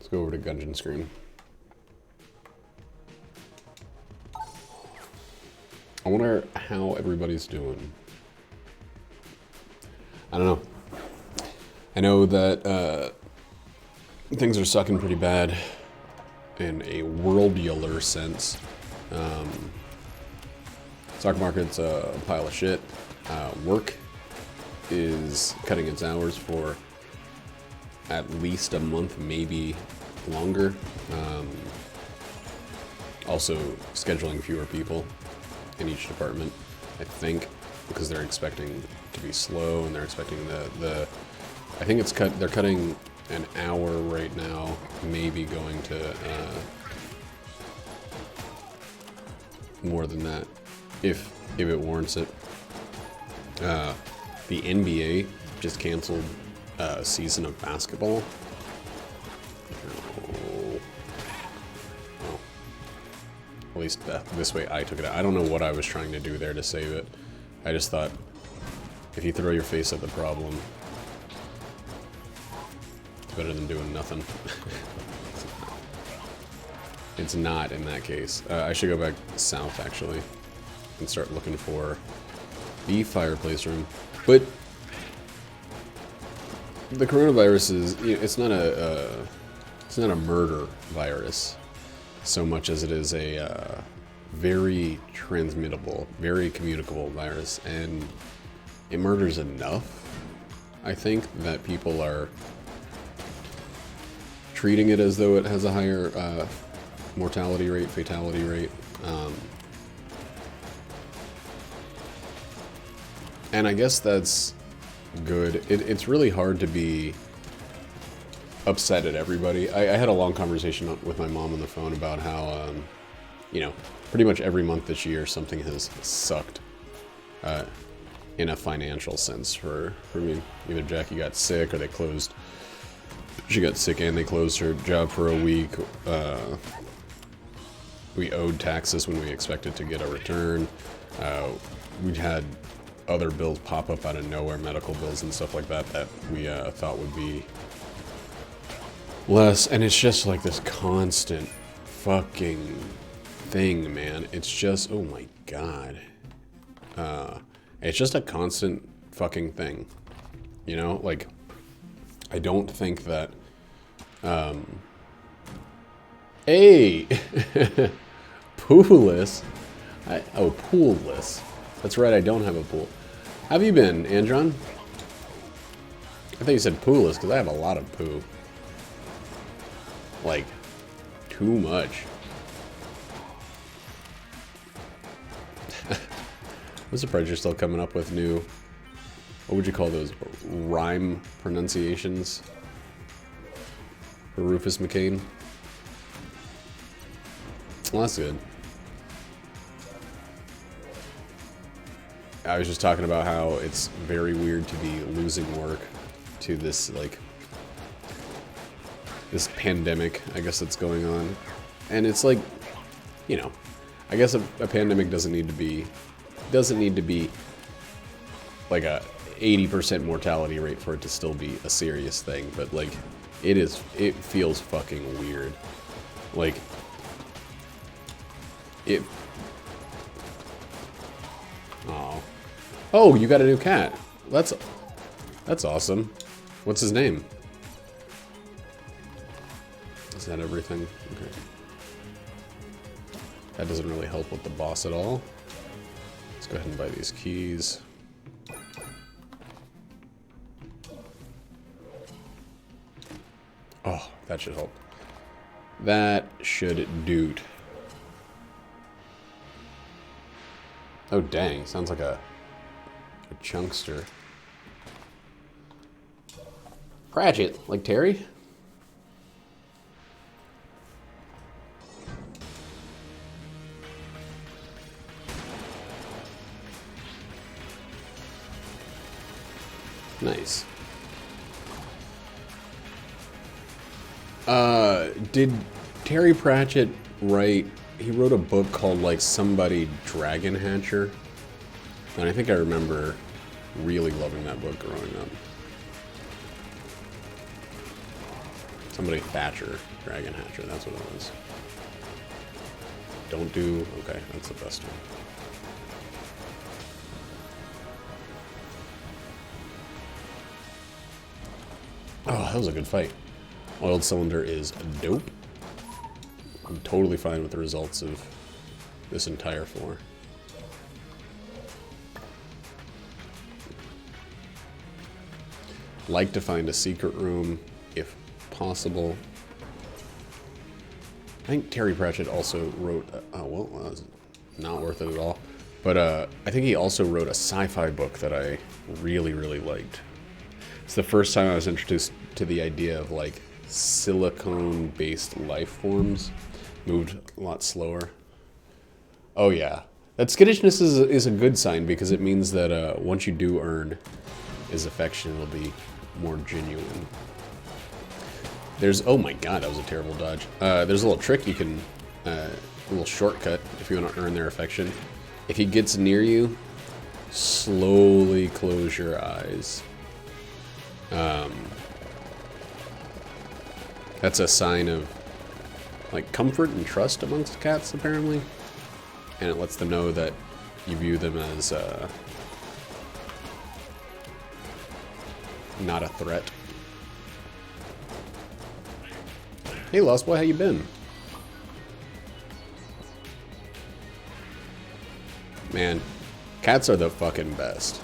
Let's go over to Gungeon screen. I wonder how everybody's doing. I don't know. I know that things are sucking pretty bad in a worldular sense. Stock market's a pile of shit. Work is cutting its hours for at least a month, maybe longer. Also scheduling fewer people in each department, I think, because they're expecting to be slow and they're expecting the I think it's they're cutting an hour right now, maybe going to more than that, if it warrants it. The NBA just canceled a season of basketball. Well, at least this way I took it out. I don't know what I was trying to do there to save it. I just thought, if you throw your face at the problem, it's better than doing nothing. It's not in that case. I should go back south, actually, and start looking for the fireplace room. But the coronavirus is, it's not a murder virus so much as it is a very transmittable, very communicable virus, and it murders enough, I think, that people are treating it as though it has a higher mortality rate, fatality rate. And I guess that's good. It's really hard to be upset at everybody. I had a long conversation with my mom on the phone about how, pretty much every month this year something has sucked in a financial sense for me. Either Jackie got sick or they closed. She got sick and they closed her job for a week. We owed taxes when we expected to get a return. We'd had other bills pop up out of nowhere, medical bills and stuff like that, that we thought would be less. And it's just like this constant fucking thing, man. It's just, oh my god. It's just a constant fucking thing. You know, like, I don't think that, hey! Poolless? Poolless. That's right, I don't have a pool. How have you been, Andron? I thought you said poolless, because I have a lot of poo. Like, too much. I'm surprised you're still coming up with new, what would you call those, rhyme pronunciations for Rufus McCain? Well, that's good. I was just talking about how it's very weird to be losing work to this, like, this pandemic, I guess, that's going on. And it's like, you know, I guess a pandemic doesn't need to be like a 80% mortality rate for it to still be a serious thing, but like, it feels fucking weird. Like, oh, you got a new cat. That's awesome. What's his name? Is that everything? Okay. That doesn't really help with the boss at all. Let's go ahead and buy these keys. Oh, that should help. That should doot. Oh dang, sounds like a chunkster. Pratchett, like Terry? Nice. Did Terry Pratchett write, he wrote a book called like Somebody Dragon Hatcher? And I think I remember really loving that book growing up. Somebody Thatcher. Dragon Hatcher, that's what it was. Don't do... Okay, that's the best one. Oh, that was a good fight. Oiled cylinder is dope. I'm totally fine with the results of this entire floor. Like to find a secret room if possible. I think Terry Pratchett also wrote... oh, well, that was not worth it at all. But I think he also wrote a sci-fi book that I really, really liked. It's the first time I was introduced to the idea of, like, silicone-based life forms. Moved a lot slower. Oh, yeah. That skittishness is a good sign, because it means that once you do earn his affection, it'll be more genuine. There's... oh my god, that was a terrible dodge. There's a little trick you can... a little shortcut if you want to earn their affection. If he gets near you, slowly close your eyes. That's a sign of, like, comfort and trust amongst cats, apparently. And it lets them know that you view them as not a threat. Hey, Lost Boy, how you been? Man, cats are the fucking best.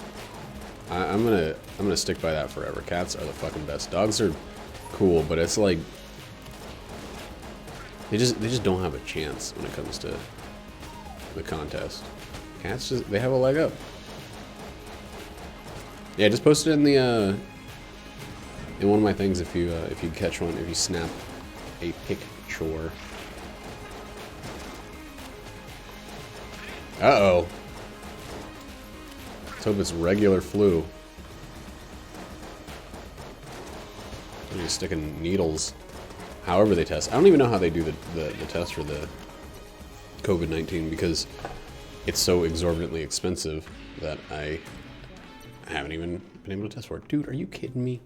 I'm gonna stick by that forever. Cats are the fucking best. Dogs are cool, but it's like they just don't have a chance when it comes to the contest. Cats they have a leg up. Yeah, just post it in the in one of my things if you catch one, if you snap a picture. Uh-oh. Let's hope it's regular flu. They're just sticking needles. However they test. I don't even know how they do the test for the COVID-19 because it's so exorbitantly expensive that I haven't even been able to test for it. Dude, are you kidding me?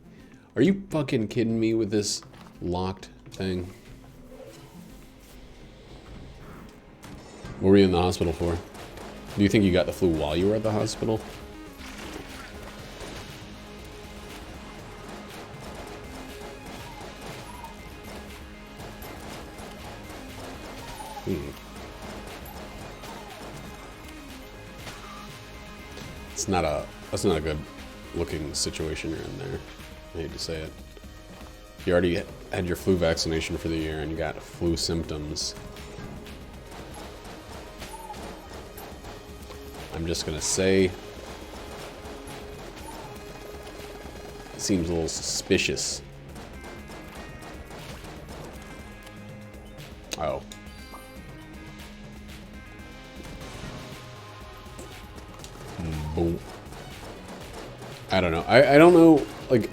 Are you fucking kidding me with this locked thing? What were you in the hospital for? Do you think you got the flu while you were at the hospital? That's not a good looking situation you're in there. I hate to say it. You already had your flu vaccination for the year and you got flu symptoms. I'm just gonna say it seems a little suspicious. Oh. Boom. I don't know. I don't know, like,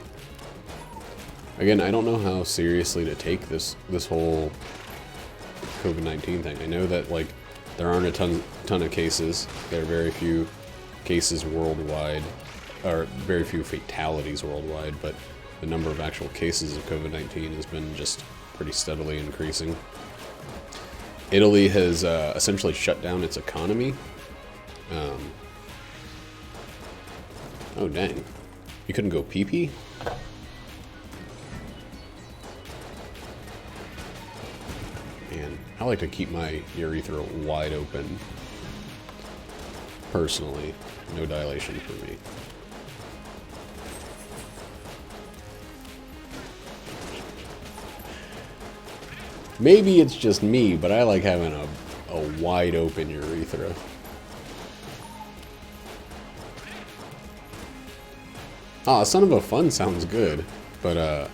again, I don't know how seriously to take this whole COVID-19 thing. I know that, like, there aren't a ton of cases. There are very few cases worldwide, or very few fatalities worldwide, but the number of actual cases of COVID-19 has been just pretty steadily increasing. Italy has essentially shut down its economy. Oh, dang. You couldn't go pee-pee? Man, I like to keep my urethra wide open. Personally, no dilation for me. Maybe it's just me, but I like having a wide open urethra. Ah, Son of a Fun sounds good, but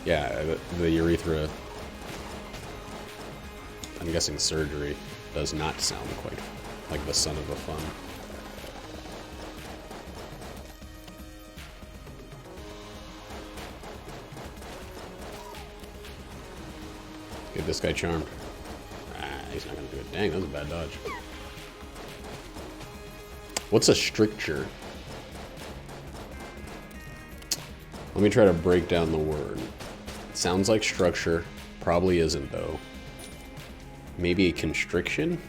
yeah, the urethra, I'm guessing surgery, does not sound quite like the Son of a Fun. Get this guy charmed. Ah, he's not gonna do it. Dang, that was a bad dodge. What's a stricture? Let me try to break down the word. Sounds like structure. Probably isn't, though. Maybe a constriction?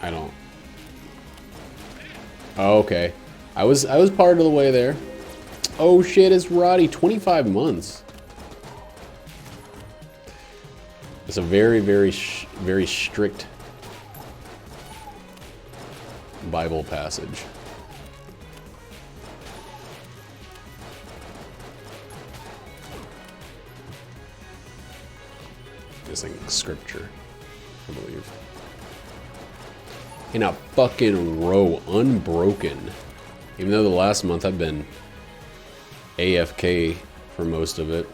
I don't... Oh, okay. I was part of the way there. Oh shit, it's Roddy. 25 months. It's a very, very strict Bible passage. This thing is scripture, I believe. In a fucking row, unbroken. Even though the last month I've been AFK for most of it.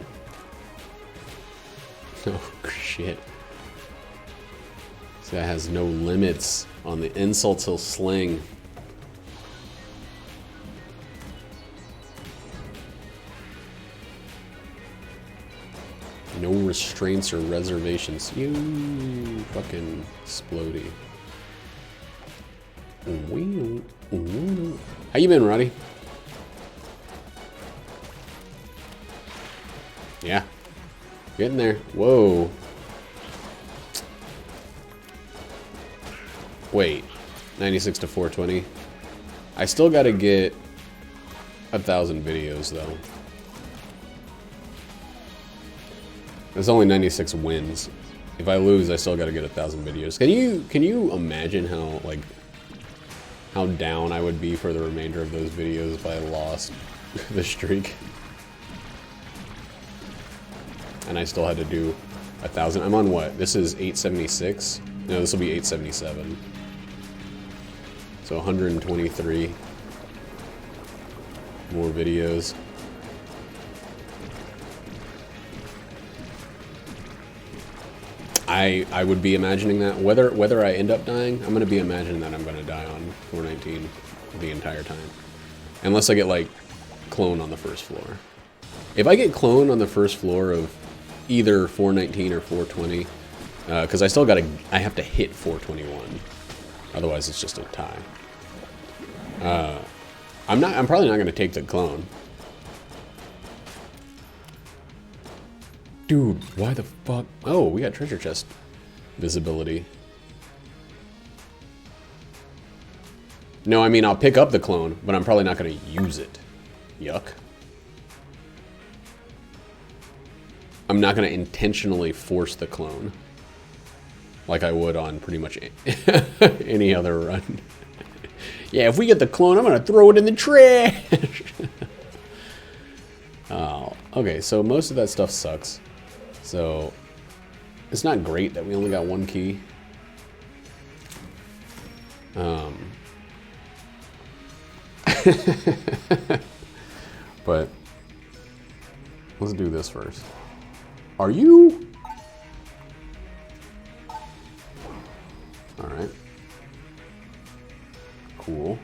Oh shit. This guy has no limits on the insults he'll sling. No restraints or reservations. You fucking splody. How you been, Roddy? Yeah. Getting there. Whoa. Wait. 96 to 420. I still gotta get 1,000 videos, though. There's only 96 wins. If I lose, I still gotta get 1,000 videos. Can you imagine how, like, how down I would be for the remainder of those videos if I lost the streak? And I still had to do 1,000. I'm on what? This is 876? No, this will be 877. So 123 more videos. I would be imagining that. Whether I end up dying, I'm going to be imagining that I'm going to die on 419 the entire time. Unless I get, like, clone on the first floor. If I get clone on the first floor of either 419 or 420, because I have to hit 421. Otherwise, it's just a tie. I'm probably not going to take the clone. Dude, why the fuck? Oh, we got treasure chest visibility. No, I mean, I'll pick up the clone, but I'm probably not going to use it. Yuck. I'm not going to intentionally force the clone. Like I would on pretty much any other run. Yeah, if we get the clone, I'm going to throw it in the trash. Oh, okay, so most of that stuff sucks. So, it's not great that we only got one key. But, let's do this first. Are you? Alright. Cool.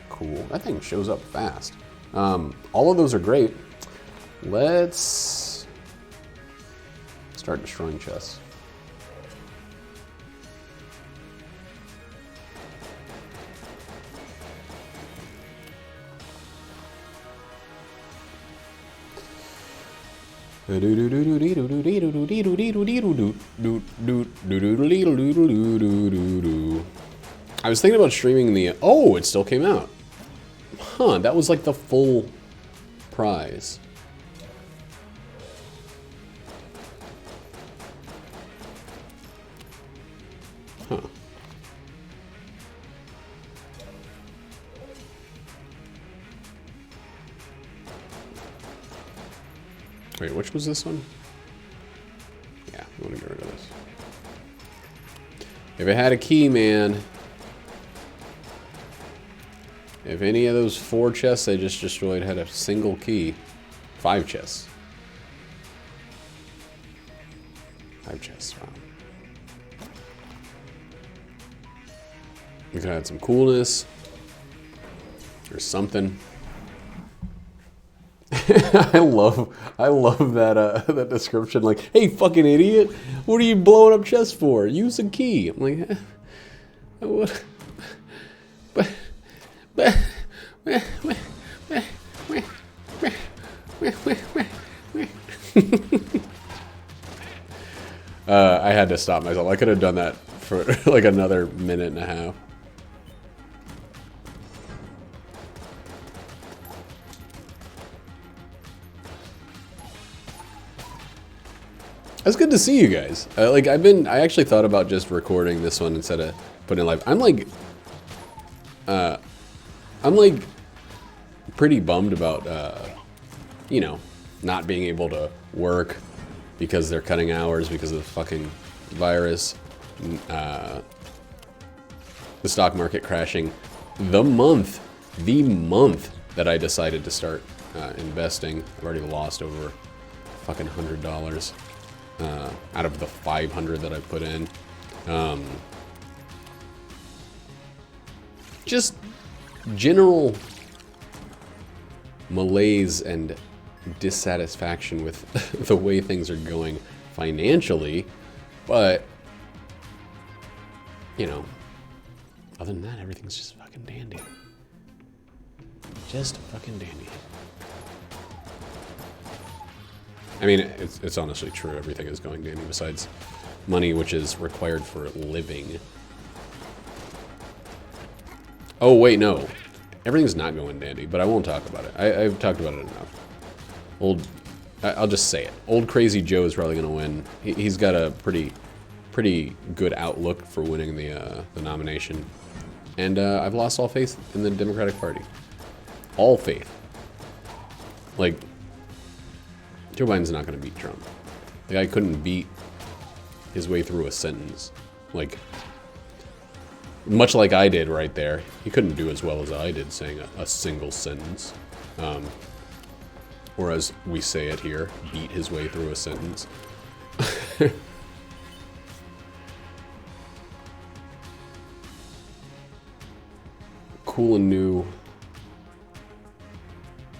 Cool. That thing shows up fast. All of those are great. Let's start destroying chests. I was thinking about streaming the... Oh, it still came out. Huh, that was like the full prize. Huh. Wait, which was this one? Yeah, I want to get rid of this. If it had a key, man. If any of those 4 chests I just destroyed had a single key. 5 chests. 5 chests, wow. We could add some coolness. Or something. I love that that description. Like, hey, fucking idiot, what are you blowing up chests for? Use a key. I'm like, what? I had to stop myself. I could have done that for like another minute and a half. It's good to see you guys. I actually thought about just recording this one instead of putting it live. I'm like pretty bummed about, you know, not being able to work because they're cutting hours because of the fucking virus. The stock market crashing. The month that I decided to start investing, I've already lost over fucking $100. Out of the 500 that I put in. Just general malaise and dissatisfaction with the way things are going financially, but you know, other than that, everything's just fucking dandy. Just fucking dandy. I mean, it's honestly true. Everything is going dandy besides money, which is required for living. Oh, wait, no. Everything's not going dandy, but I won't talk about it. I've talked about it enough. I'll just say it. Old Crazy Joe is probably going to win. He's got a pretty good outlook for winning the nomination. And I've lost all faith in the Democratic Party. All faith. Like, Joe Biden's not going to beat Trump. The guy couldn't beat his way through a sentence. Like, much like I did right there. He couldn't do as well as I did saying a single sentence. Or as we say it here, beat his way through a sentence. Cool and new.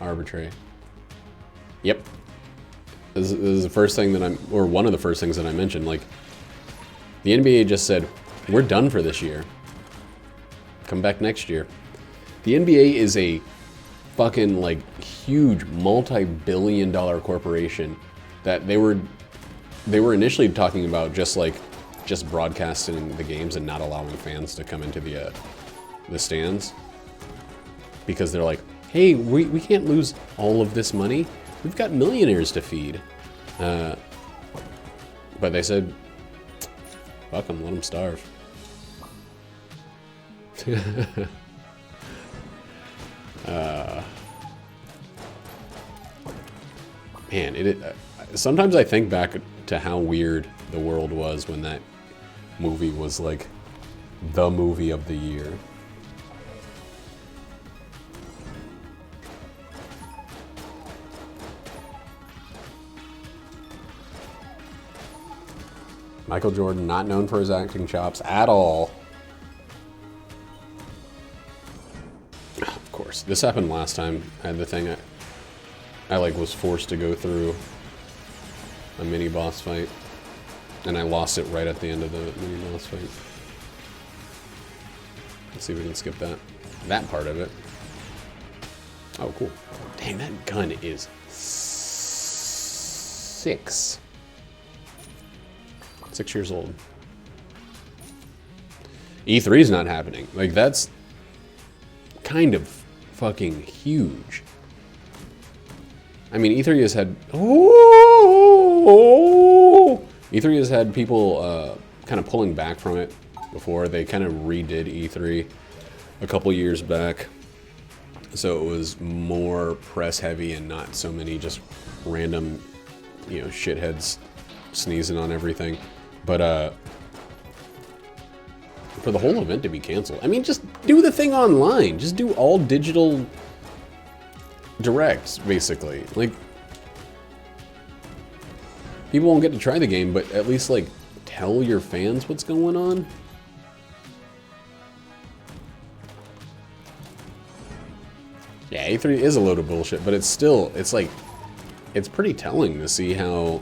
Arbitrary. Yep. This is the first thing that or one of the first things that I mentioned. Like, the NBA just said, we're done for this year. Come back next year. The NBA is a fucking, like, huge multi-billion-dollar corporation that they were initially talking about just broadcasting the games and not allowing fans to come into the stands. Because they're like, hey, we can't lose all of this money. We've got millionaires to feed. But they said, fuck them, let them starve. Man, sometimes I think back to how weird the world was when that movie was like the movie of the year. Michael Jordan, not known for his acting chops at all. Of course, this happened last time. I had the thing I like was forced to go through a mini boss fight, and I lost it right at the end of the mini boss fight. Let's see if we can skip that part of it. Oh, cool. Dang, that gun is 6 years old. E3's not happening. Like, that's kind of fucking huge. I mean, E3 has had... E3 has had people kind of pulling back from it before. They kind of redid E3 a couple years back. So it was more press heavy and not so many just random, you know, shitheads sneezing on everything. But for the whole event to be canceled, I mean, just do the thing online. Just do all digital directs, basically. Like, people won't get to try the game, but at least, like, tell your fans what's going on. Yeah, E3 is a load of bullshit, but it's still, it's like, it's pretty telling to see how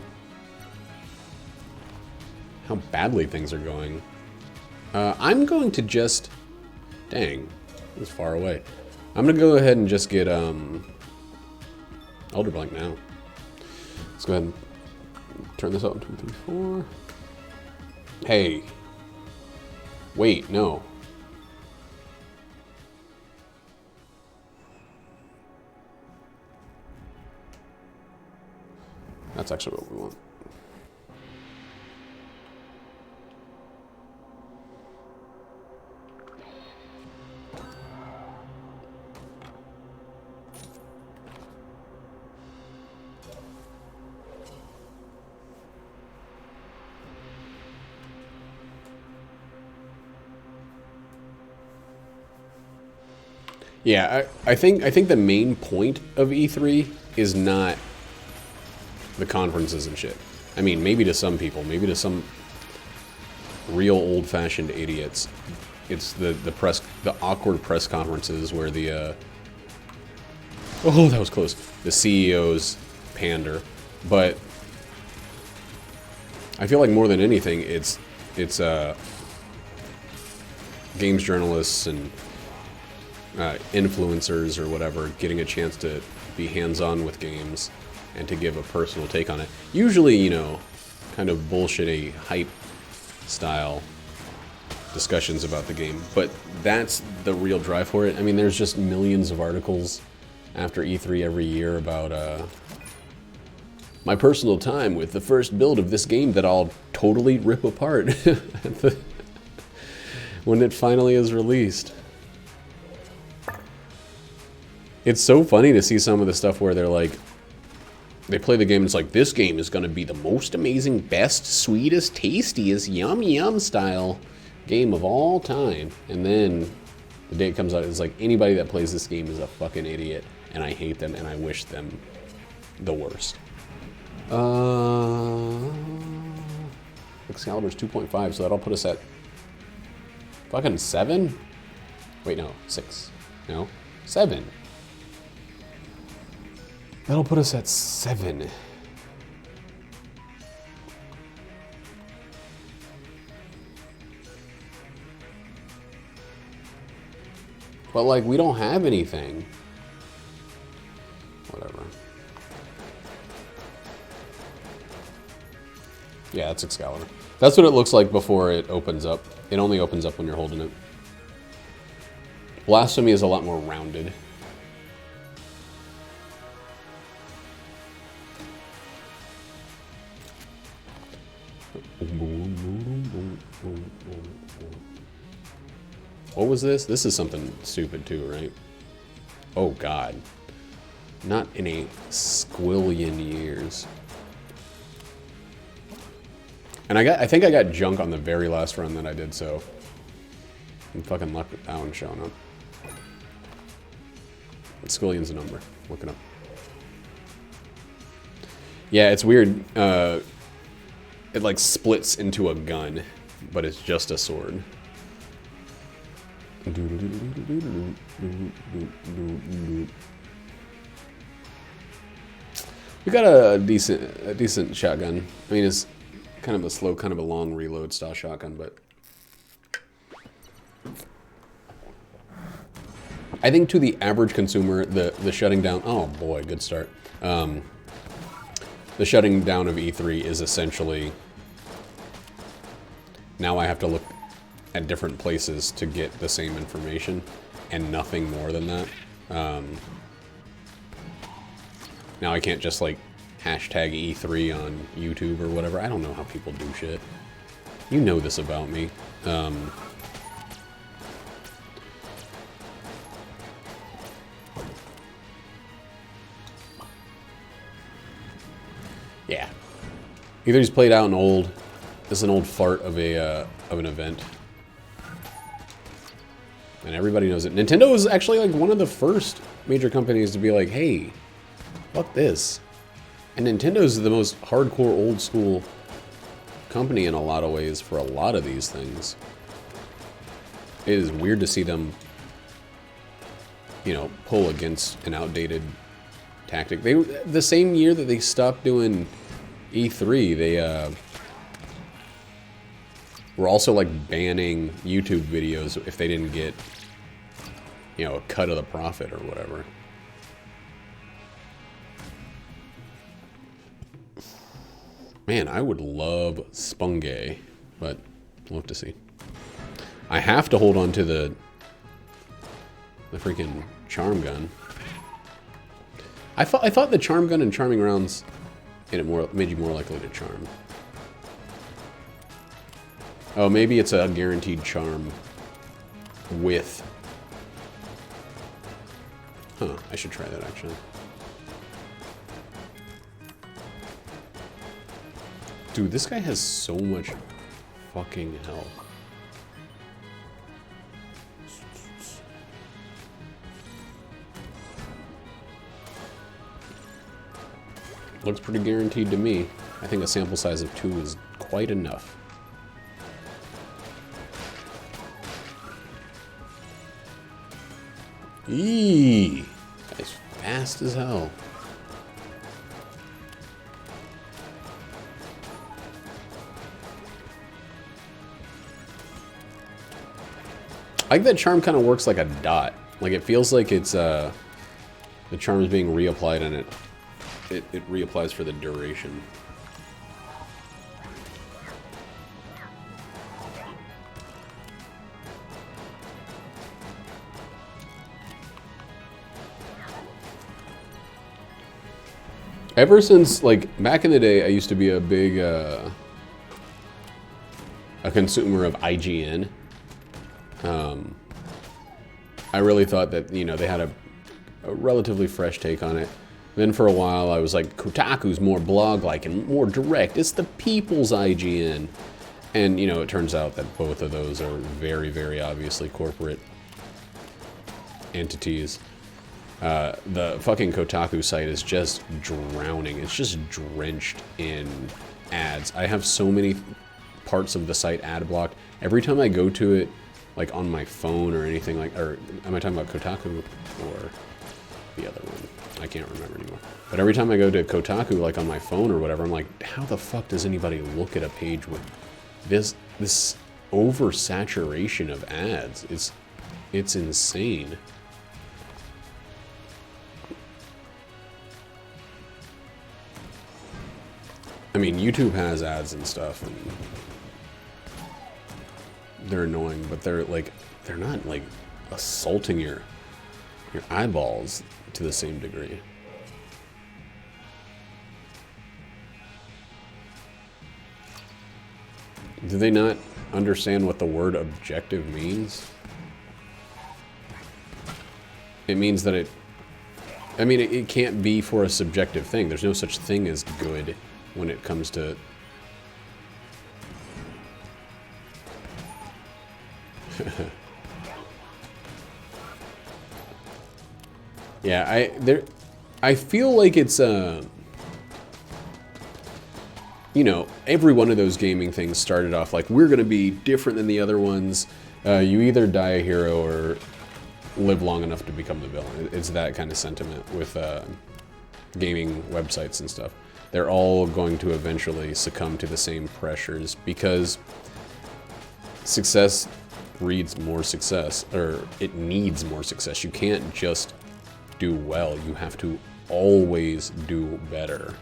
badly things are going. I'm going to just, dang, it's far away. I'm gonna go ahead and just get Elder Blank now. Let's go ahead and turn this out in 2, 3, 4. Hey, wait, no. That's actually what we want. Yeah, I think the main point of E3 is not the conferences and shit. I mean, maybe to some people, maybe to some real old-fashioned idiots, it's the awkward press conferences where the oh, that was close. The CEOs pander, but I feel like more than anything, it's games journalists and influencers or whatever getting a chance to be hands-on with games and to give a personal take on it. Usually, you know, kind of bullshitty hype style discussions about the game, but that's the real drive for it. I mean, there's just millions of articles after E3 every year about my personal time with the first build of this game that I'll totally rip apart when it finally is released. It's so funny to see some of the stuff where they're like, they play the game and it's like, this game is going to be the most amazing, best, sweetest, tastiest, yum yum style game of all time. And then the day it comes out, it's like, anybody that plays this game is a fucking idiot. And I hate them and I wish them the worst. Excalibur's 2.5, so that'll put us at fucking 7? Wait, no, 6. No, 7. That'll put us at 7. But, like, we don't have anything. Whatever. Yeah, that's Excalibur. That's what it looks like before it opens up. It only opens up when you're holding it. Blasphemy is a lot more rounded. What was this? This is something stupid too, right? Oh God. Not in a squillion years. And I think I got junk on the very last run that I did, so I'm fucking lucky with that one showing up. Squillion's a number. Look it up. Yeah, it's weird. It like splits into a gun, but it's just a sword. We got a decent shotgun. I mean, it's kind of a slow, kind of a long reload style shotgun, but I think to the average consumer, the shutting down. Oh boy, good start. The shutting down of E3 is essentially now I have to look at different places to get the same information and nothing more than that. Now I can't just like hashtag E3 on YouTube or whatever. I don't know how people do shit. You know this about me. Yeah. Either he's played out an old, this is an old fart of an event. And everybody knows it. Nintendo was actually like one of the first major companies to be like, hey, fuck this. And Nintendo's the most hardcore old school company in a lot of ways for a lot of these things. It is weird to see them you know, pull against an outdated tactic. They the same year that they stopped doing E3, they were also like banning YouTube videos if they didn't get, you know, a cut of the profit or whatever. Man, I would love Spungay, but we'll have to see. I have to hold on to the freaking charm gun. I thought the charm gun and charming rounds made you more likely to charm. Oh, maybe it's a guaranteed charm with. Huh, I should try that actually. Dude, this guy has so much fucking health. Looks pretty guaranteed to me. I think a sample size of 2 is quite enough. Eee! Guy's fast as hell. I think that charm kind of works like a dot. Like it feels like it's the charm is being reapplied and it reapplies for the duration. Ever since, like, back in the day, I used to be a big, a consumer of IGN. I really thought that, you know, they had a relatively fresh take on it. Then for a while, I was like, Kotaku's more blog-like and more direct. It's the people's IGN. And, you know, it turns out that both of those are very, very obviously corporate entities. The fucking Kotaku site is just drowning. It's just drenched in ads. I have so many parts of the site ad blocked. Every time I go to it, like on my phone or anything like, or am I talking about Kotaku or the other one? I can't remember anymore. But every time I go to Kotaku, like on my phone or whatever, I'm like, how the fuck does anybody look at a page with this oversaturation of ads? It's insane. I mean, YouTube has ads and stuff, and they're annoying, but they're not like assaulting your eyeballs to the same degree. Do they not understand what the word objective means? It means that it can't be for a subjective thing. There's no such thing as good when it comes to yeah, I feel like it's you know, every one of those gaming things started off like, we're gonna be different than the other ones. You either die a hero or live long enough to become the villain. It's that kind of sentiment with gaming websites and stuff. They're all going to eventually succumb to the same pressures because success breeds more success, or it needs more success. You can't just do well. You have to always do better.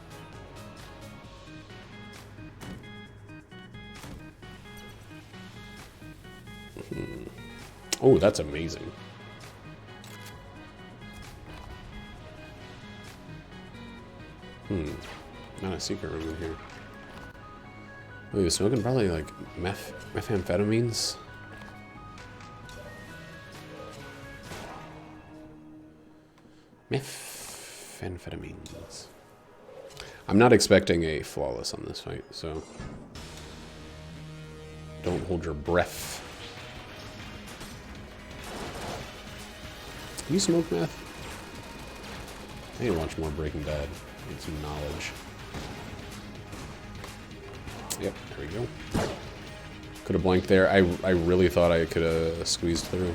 Oh, that's amazing. Not a secret room in here. Oh, he was smoking probably like methamphetamines. Methamphetamines. I'm not expecting a flawless on this fight, so don't hold your breath. You smoke meth? I need to watch more Breaking Bad. Get some knowledge. Yep, there we go. Could have blanked there. I really thought I could have squeezed through.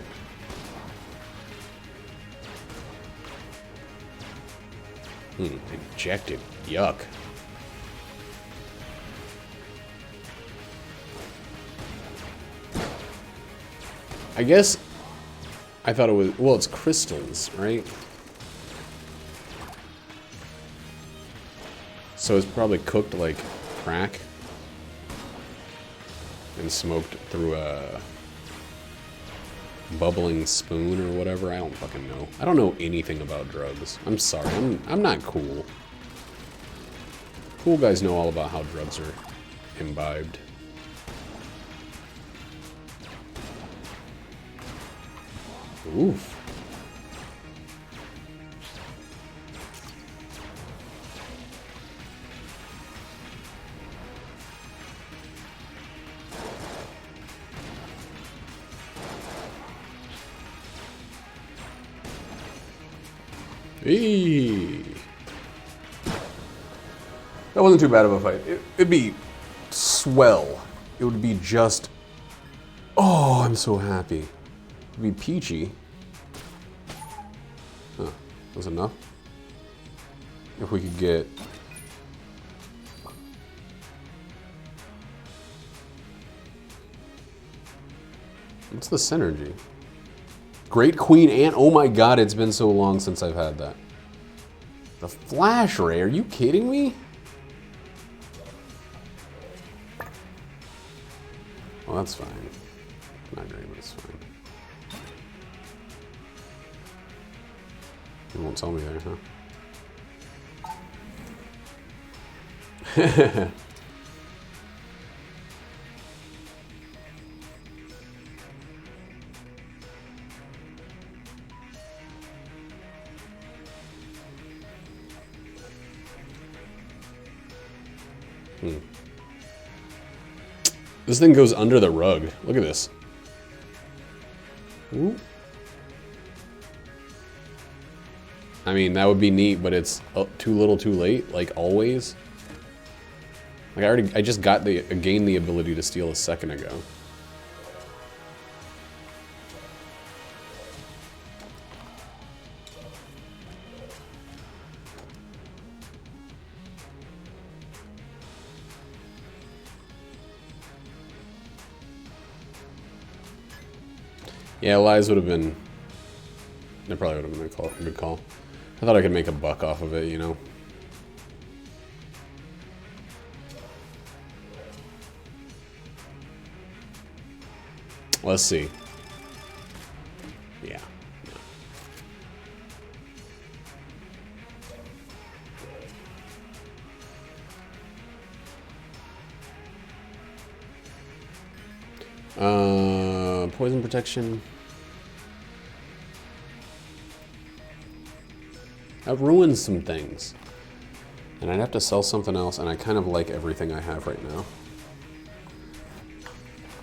Injected. Yuck. I guess I thought it was, well, it's crystals, right? So it's probably cooked like crack and smoked through a bubbling spoon or whatever. I don't fucking know. I don't know anything about drugs. I'm sorry. I'm not cool. Cool guys know all about how drugs are imbibed. Oof. Hey. That wasn't too bad of a fight. It'd be swell. It would be just... Oh, I'm so happy. It'd be peachy. Huh. Was enough? If we could get... What's the synergy? Great Queen Ant. Oh my god, it's been so long since I've had that. The Flash Ray, are you kidding me? Well, that's fine. Not great, but it's fine. You won't tell me there, huh? This thing goes under the rug. Look at this. Ooh. I mean, that would be neat, but it's too little too late, like always. Like I just gained the ability to steal a second ago. Yeah, lies would have been... That probably would have been a good call. I thought I could make a buck off of it, you know? Let's see. Yeah. Poison protection. I've ruined some things. And I'd have to sell something else, and I kind of like everything I have right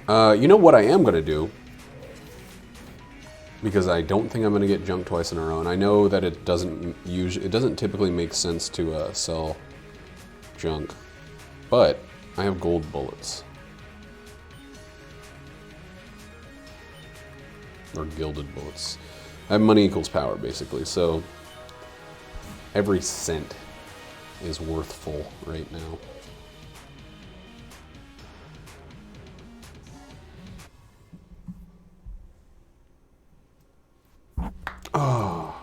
now. You know what I am going to do? Because I don't think I'm going to get junked twice in a row, and I know that it doesn't typically make sense to sell junk. But I have gold bullets. Or gilded bullets. I have money equals power, basically, so every cent is worthful right now. Oh.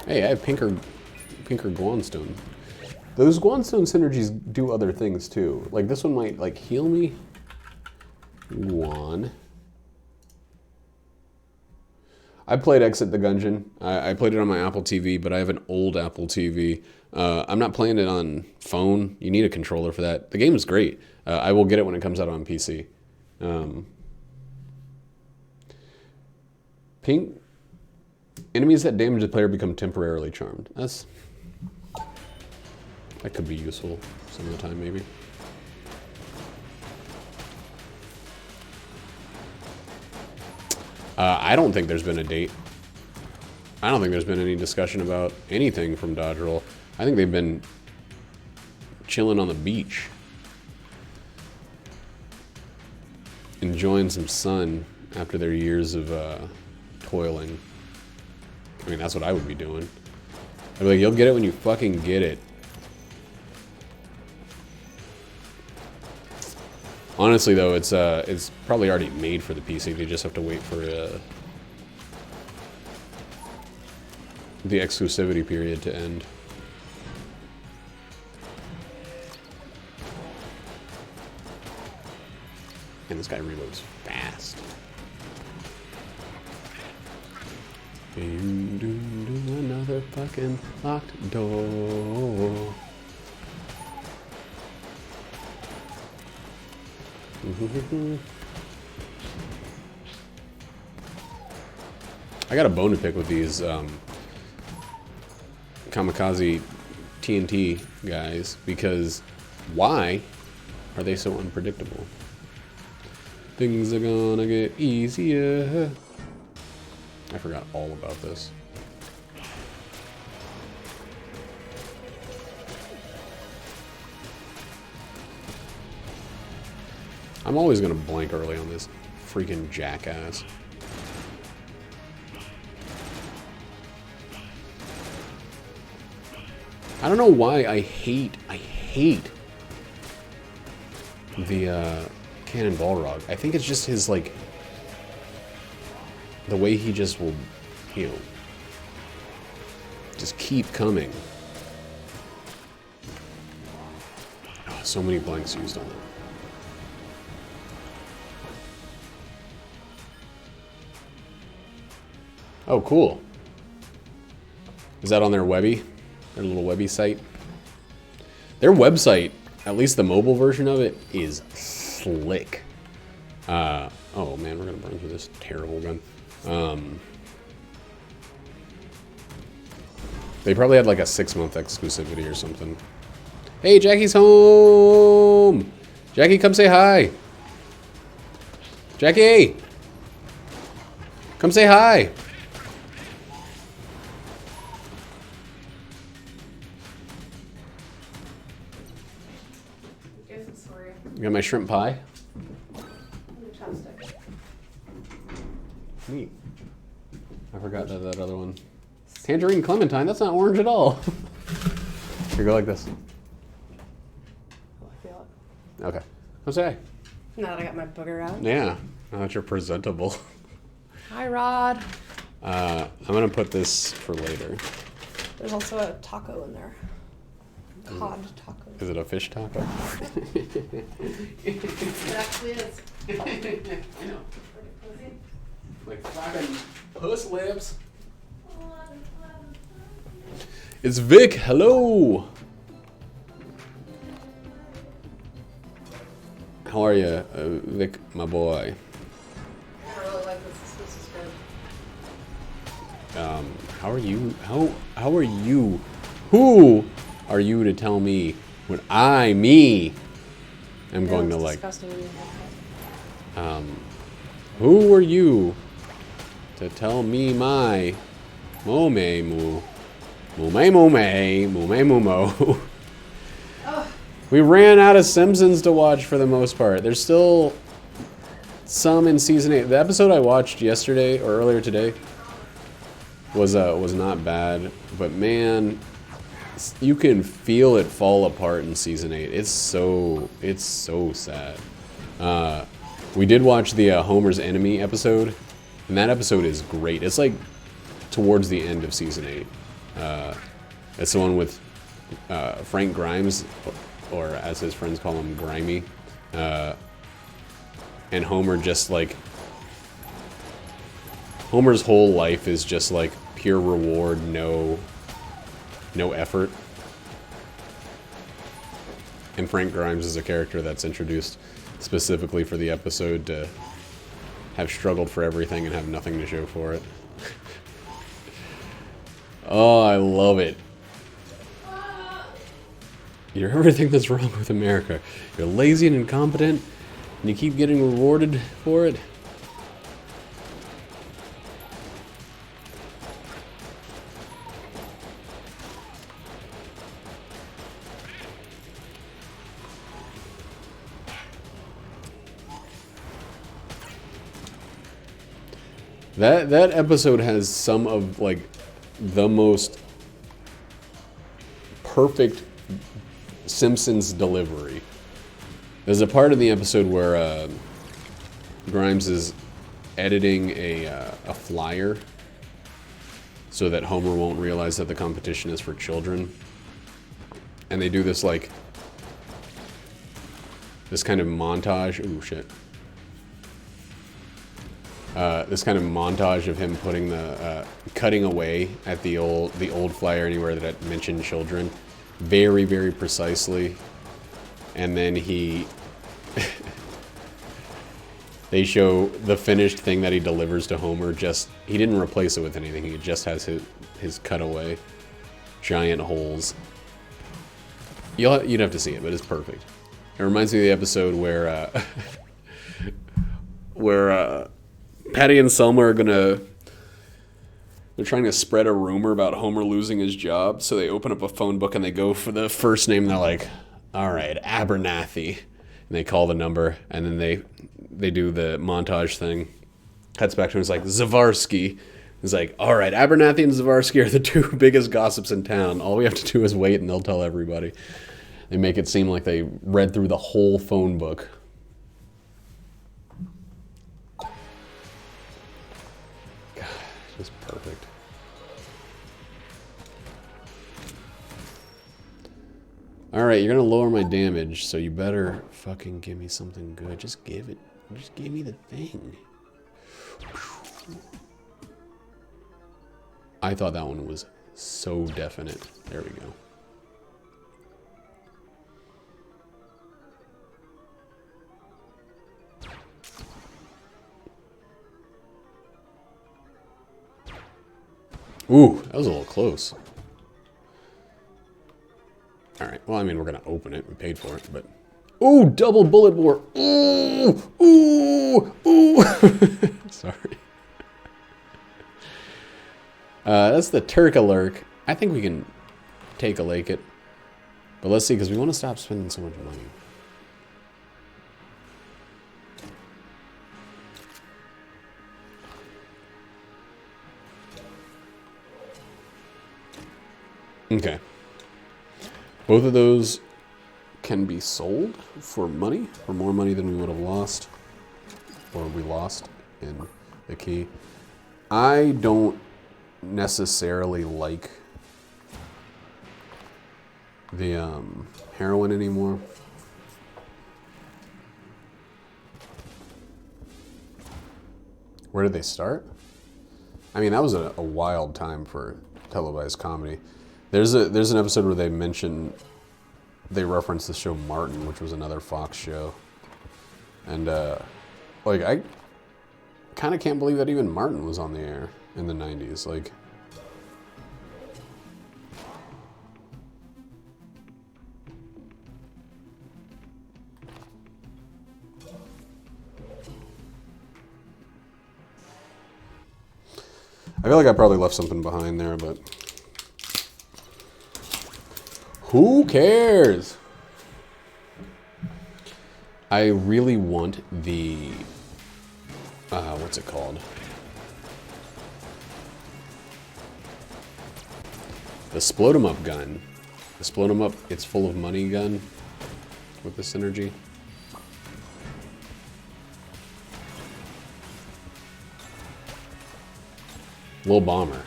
Hey, I have pinker Guanstone. Those Guanstone synergies do other things too. Like this one might like heal me. One. I played Exit the Gungeon. I played it on my Apple TV, but I have an old Apple TV. I'm not playing it on phone. You need a controller for that. The game is great. I will get it when it comes out on PC. Pink. Enemies that damage the player become temporarily charmed. That could be useful some of the time, maybe. I don't think there's been a date. I don't think there's been any discussion about anything from Dodge Roll. I think they've been chilling on the beach. enjoying some sun after their years of toiling. I mean, that's what I would be doing. I'd be like, you'll get it when you fucking get it. Honestly, though, it's probably already made for the PC. You just have to wait for the exclusivity period to end. And this guy reloads fast. Another fucking locked door. I got a bone to pick with these kamikaze TNT guys, because why are they so unpredictable? Things are gonna get easier. I forgot all about this. I'm always gonna blank early on this freaking jackass. I don't know why I hate the Cannonball Rog. I think it's just his, like, the way he just will, you know, just keep coming. Oh, so many blanks used on it. Oh, cool. Is that on their Webby? Their little Webby site? Their website, at least the mobile version of it, is slick. Oh man, we're gonna burn through this terrible gun. They probably had like a 6-month exclusivity or something. Hey, Jackie's home! Jackie, come say hi! Jackie! Come say hi! You got my shrimp pie? Neat. I forgot that other one. Tangerine clementine, that's not orange at all. Here, go like this. I feel it. Okay. Come say hi. Now that I got my booger out. Yeah. Now that you're presentable. Hi, Rod. I'm gonna put this for later. There's also a taco in there. Cod taco. Is it a fish taco? It actually is. I know. Like flapping puss lips. It's Vic. Hello. How are you, Vic, my boy? I really like this. This is good. How are you? How are you? Who are you to tell me what me am going to like? Disgusting when you have that. Who are you to tell me my mo me moo me mo me mo me mo mo? We ran out of Simpsons to watch for the most part. There's still some in season 8. The episode I watched yesterday or earlier today was not bad, but man, you can feel it fall apart in season 8. It's so sad. We did watch the Homer's Enemy episode, and that episode is great. It's like towards the end of season 8. It's the one with Frank Grimes, or as his friends call him, Grimy. And Homer just like... Homer's whole life is just like pure reward, no effort. And Frank Grimes is a character that's introduced specifically for the episode to have struggled for everything and have nothing to show for it. Oh, I love it. You're everything that's wrong with America. You're lazy and incompetent, and you keep getting rewarded for it. That episode has some of like the most perfect Simpsons delivery. There's a part of the episode where Grimes is editing a flyer so that Homer won't realize that the competition is for children. And they do this like this kind of montage. Ooh, shit. This kind of montage of him putting the cutting away at the old flyer anywhere that it mentioned children, very, very precisely, and then they show the finished thing that he delivers to Homer. Just he didn't replace it with anything. He just has his cutaway, giant holes. You'd have to see it, but it's perfect. It reminds me of the episode where where Patty and Selma are they're trying to spread a rumor about Homer losing his job, so they open up a phone book and they go for the first name. And they're like, all right, Abernathy. And they call the number, and then they do the montage thing. Cuts back to him, it's like, Zavarsky. It's like, all right, Abernathy and Zavarsky are the two biggest gossips in town. All we have to do is wait, and they'll tell everybody. They make it seem like they read through the whole phone book. God, just perfect. Alright, you're gonna lower my damage, so you better fucking give me something good. Just give me the thing. I thought that one was so definite. There we go. Ooh, that was a little close. Alright, well, I mean, we're going to open it. We paid for it, but... Ooh, double bullet bore. Ooh, ooh, ooh. Sorry. That's the Turk-a-lurk. I think we can take a lake it. But let's see, because we want to stop spending so much money. Okay. Both of those can be sold for money, for more money than we would have lost, or we lost in the key. I don't necessarily like the heroin anymore. Where did they start? I mean, that was a wild time for televised comedy. There's an episode where they reference the show Martin, which was another Fox show, and like I kind of can't believe that even Martin was on the air in the 90s. Like, I feel like I probably left something behind there, but who cares? I really want the, what's it called? The Splode 'em Up gun. The Splode 'em Up, it's full of money gun with the synergy. Little bomber.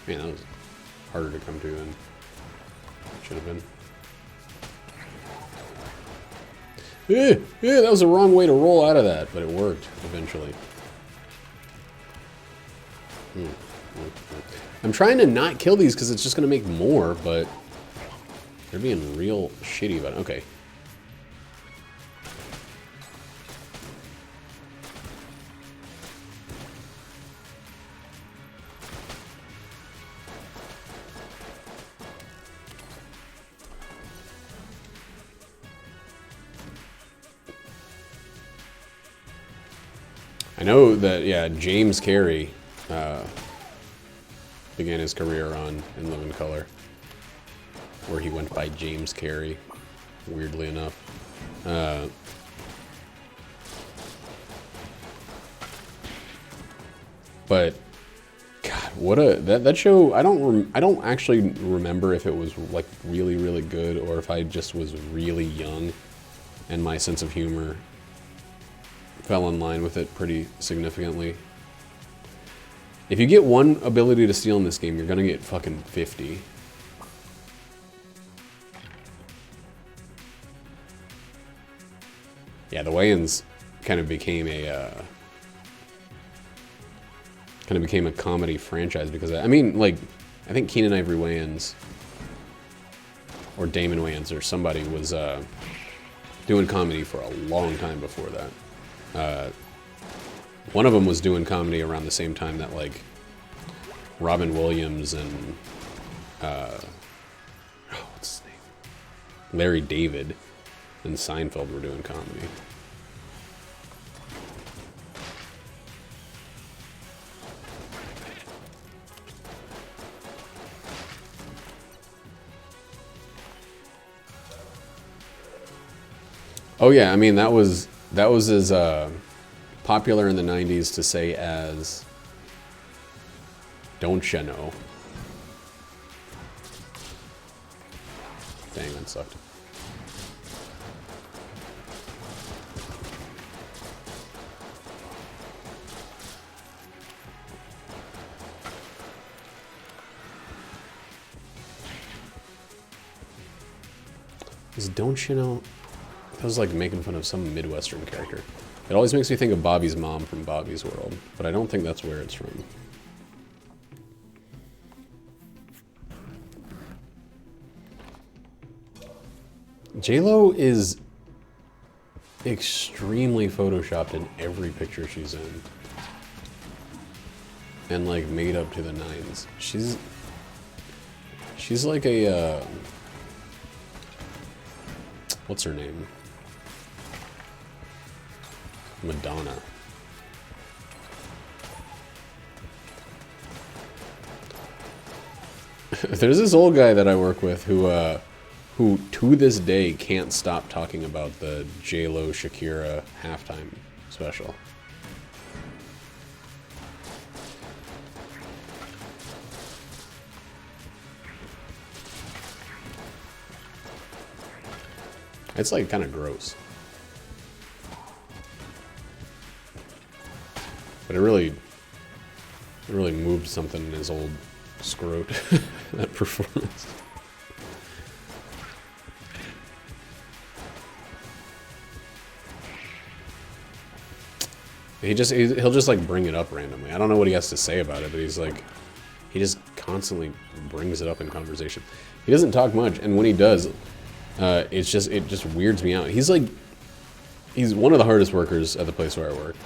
Man, that was harder to come to than it should have been. Yeah, that was the wrong way to roll out of that, but it worked eventually. I'm trying to not kill these because it's just going to make more, but they're being real shitty about it. Okay. I know that, yeah, James Carey began his career on In Living Color, where he went by James Carey, weirdly enough. But God, what a that show! I don't actually remember if it was like really really good or if I just was really young, and my sense of humor fell in line with it pretty significantly. If you get one ability to steal in this game, you're gonna get fucking 50. Yeah, the Wayans kind of became a comedy franchise because I mean, like, I think Keenan Ivory Wayans or Damon Wayans or somebody was doing comedy for a long time before that. One of them was doing comedy around the same time that like Robin Williams and what's his name? Larry David and Seinfeld were doing comedy. Oh yeah, I mean that was as popular in the 90s to say as "Don't ya know?" Dang, that sucked. Is "Don't you know?" That was like making fun of some Midwestern character. It always makes me think of Bobby's mom from Bobby's World, but I don't think that's where it's from. J-Lo is extremely photoshopped in every picture she's in. And like made up to the nines. She's like a what's her name? Madonna. There's this old guy that I work with who to this day can't stop talking about the J-Lo Shakira halftime special. It's like kind of gross. But it really moved something in his old scrot, that performance. He'll just like bring it up randomly. I don't know what he has to say about it, but he's like, he just constantly brings it up in conversation. He doesn't talk much, and when he does, it just weirds me out. He's one of the hardest workers at the place where I work.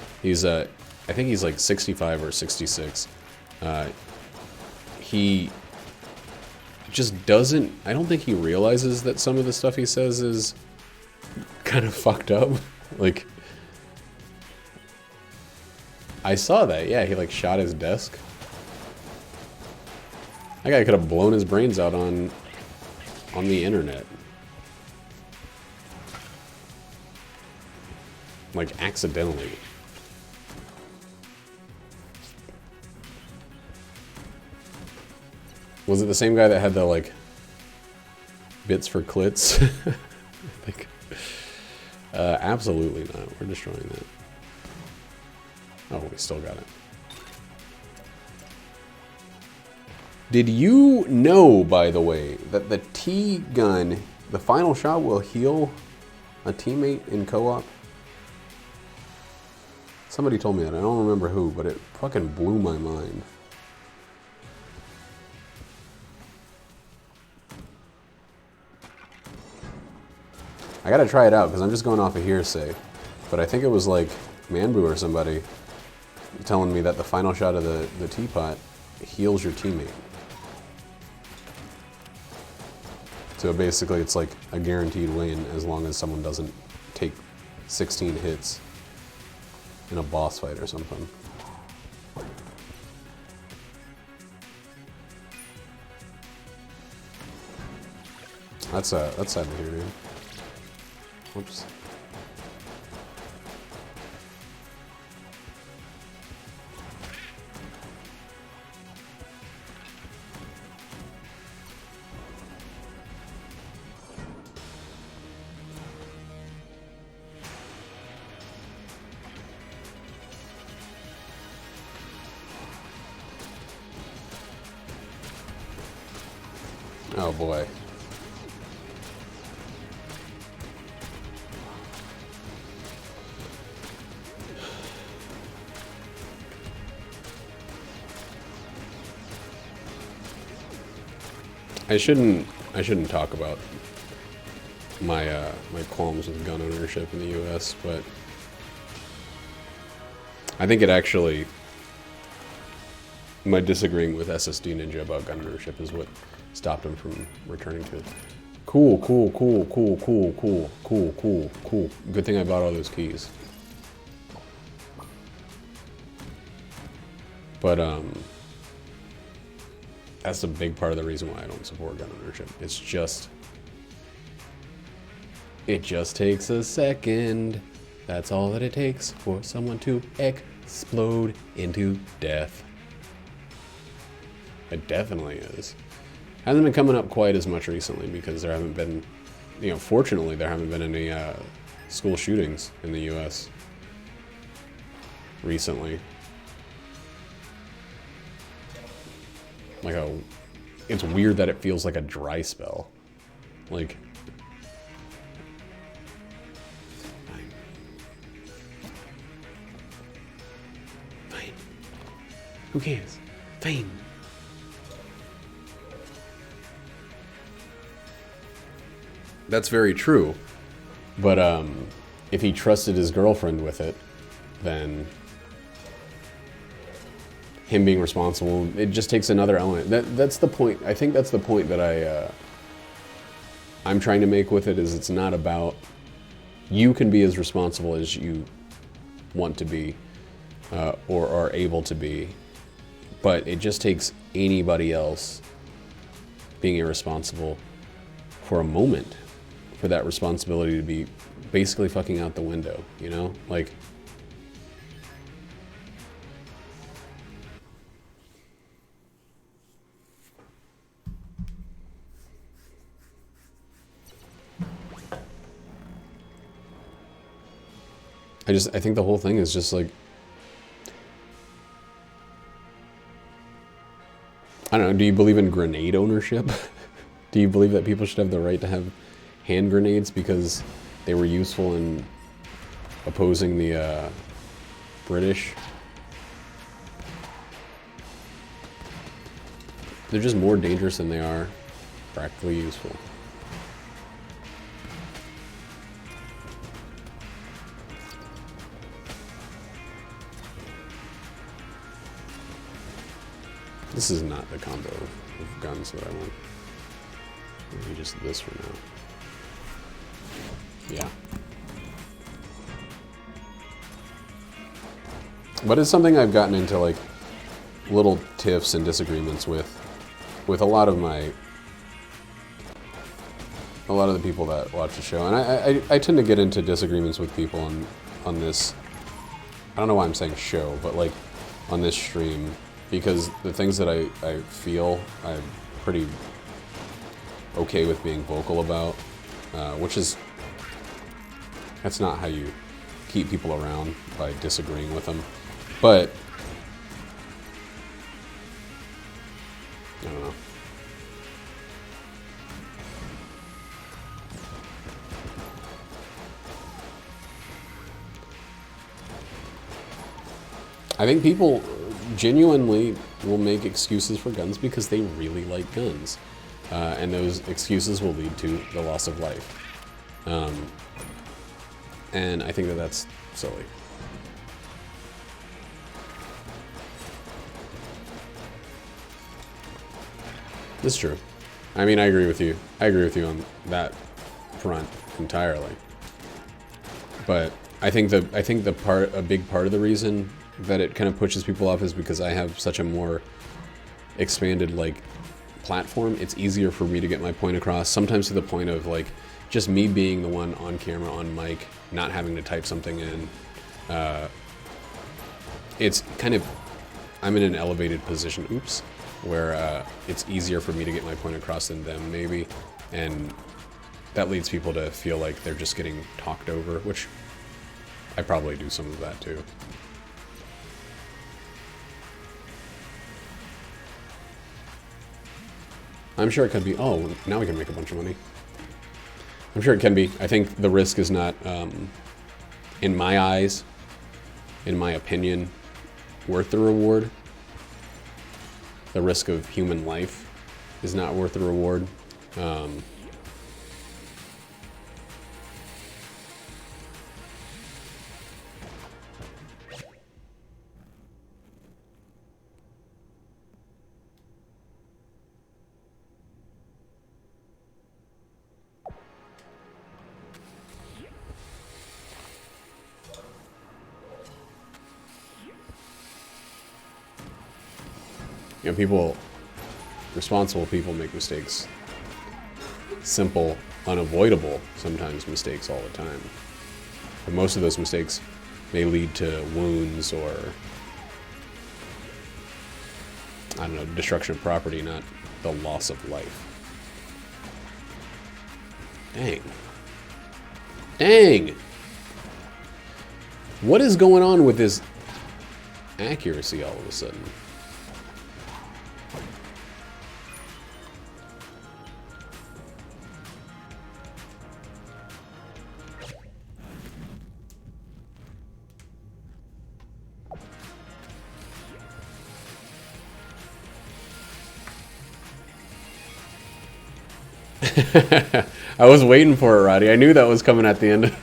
I think he's like 65 or 66. He just doesn't, I don't think he realizes that some of the stuff he says is kind of fucked up. Like, I saw that, yeah, he like shot his desk. That guy could have blown his brains out on the internet. Like, accidentally. Was it the same guy that had the, like, bits for clits? I think. Absolutely not. We're destroying that. Oh, we still got it. Did you know, by the way, that the T-gun, the final shot, will heal a teammate in co-op? Somebody told me that. I don't remember who, but it fucking blew my mind. I gotta try it out, because I'm just going off of hearsay. But I think it was like Manbu or somebody telling me that the final shot of the teapot heals your teammate. So basically it's like a guaranteed win as long as someone doesn't take 16 hits in a boss fight or something. That's sad to hear, dude. Whoops. Oh boy. I shouldn't talk about my my qualms with gun ownership in the U.S., but I think it actually, my disagreeing with SSD Ninja about gun ownership is what stopped him from returning to it. Cool. Good thing I bought all those keys. But that's a big part of the reason why I don't support gun ownership. It's just, it just takes a second. That's all that it takes for someone to explode into death. It definitely is. Hasn't been coming up quite as much recently because there haven't been, you know, fortunately there haven't been any school shootings in the U.S. recently. Like it's weird that it feels like a dry spell. Like, fine. Who cares? Fine. That's very true. But if he trusted his girlfriend with it, then him being responsible, it just takes another element. That's the point. I think that's the point that I'm trying to make with it, is it's not about, you can be as responsible as you want to be or are able to be, but it just takes anybody else being irresponsible for a moment for that responsibility to be basically fucking out the window, you know? Like, I think the whole thing is just like, I don't know, do you believe in grenade ownership? Do you believe that people should have the right to have hand grenades because they were useful in opposing the British? They're just more dangerous than they are practically useful. This is not the combo of guns that I want. Maybe just this for now. Yeah. But it's something I've gotten into, like, little tiffs and disagreements with a lot of the people that watch the show. And I tend to get into disagreements with people on this, I don't know why I'm saying show, but like on this stream, because the things that I feel I'm pretty okay with being vocal about, which is, that's not how you keep people around, by disagreeing with them. But I don't know. I think people genuinely will make excuses for guns because they really like guns. And those excuses will lead to the loss of life. And I think that that's silly. It's true. I mean, I agree with you. I agree with you on that front entirely. But I think a big part of the reason that it kind of pushes people off is because I have such a more expanded, like, platform. It's easier for me to get my point across, sometimes to the point of, like, just me being the one on camera, on mic, not having to type something in. It's kind of, I'm in an elevated position, where it's easier for me to get my point across than them, maybe. And that leads people to feel like they're just getting talked over, which I probably do some of that too. I'm sure it could be. Oh, now we can make a bunch of money. I'm sure it can be. I think the risk is not, in my eyes, in my opinion, worth the reward. The risk of human life is not worth the reward. You know, people, responsible people make mistakes. Simple, unavoidable, sometimes mistakes all the time. But most of those mistakes may lead to wounds or, I don't know, destruction of property, not the loss of life. Dang. Dang! What is going on with this accuracy all of a sudden? I was waiting for it, Roddy. I knew that was coming at the end.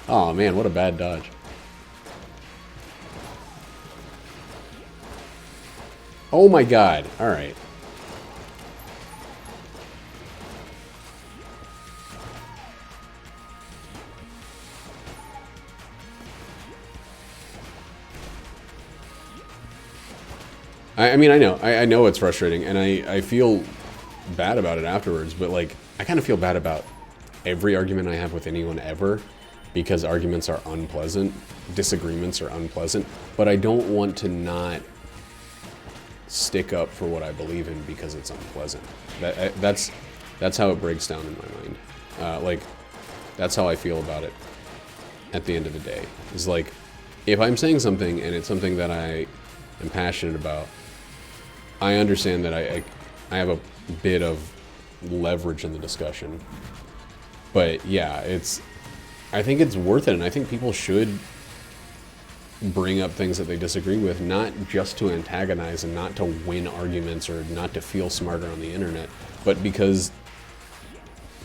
Oh man, what a bad dodge. Oh my god. Alright. I mean, I know it's frustrating, and I feel bad about it afterwards, but like, I kind of feel bad about every argument I have with anyone ever, because arguments are unpleasant, disagreements are unpleasant, but I don't want to not stick up for what I believe in because it's unpleasant. That's how it breaks down in my mind. Like, that's how I feel about it at the end of the day. It's like, if I'm saying something and it's something that I am passionate about, I understand that I have a bit of leverage in the discussion. But yeah, I think it's worth it, and I think people should bring up things that they disagree with, not just to antagonize and not to win arguments or not to feel smarter on the internet, but because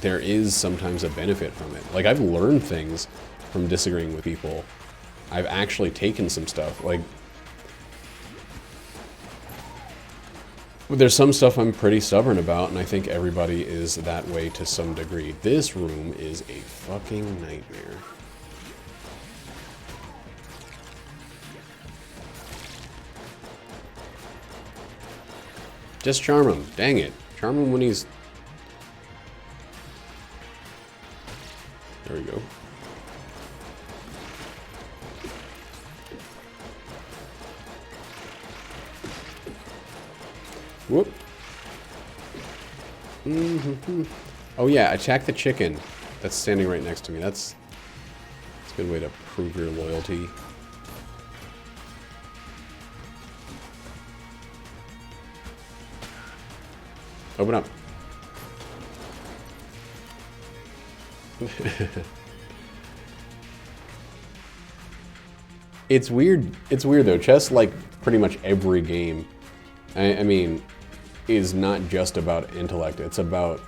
there is sometimes a benefit from it. Like, I've learned things from disagreeing with people. I've actually taken some stuff, like, there's some stuff I'm pretty stubborn about, and I think everybody is that way to some degree. This room is a fucking nightmare. Just charm him. Dang it. Charm him when he's... There we go. Whoop. Oh yeah, attack the chicken that's standing right next to me. That's a good way to prove your loyalty. Open up. It's weird. It's weird though. Chess, like pretty much every game, I mean, is not just about intellect. It's about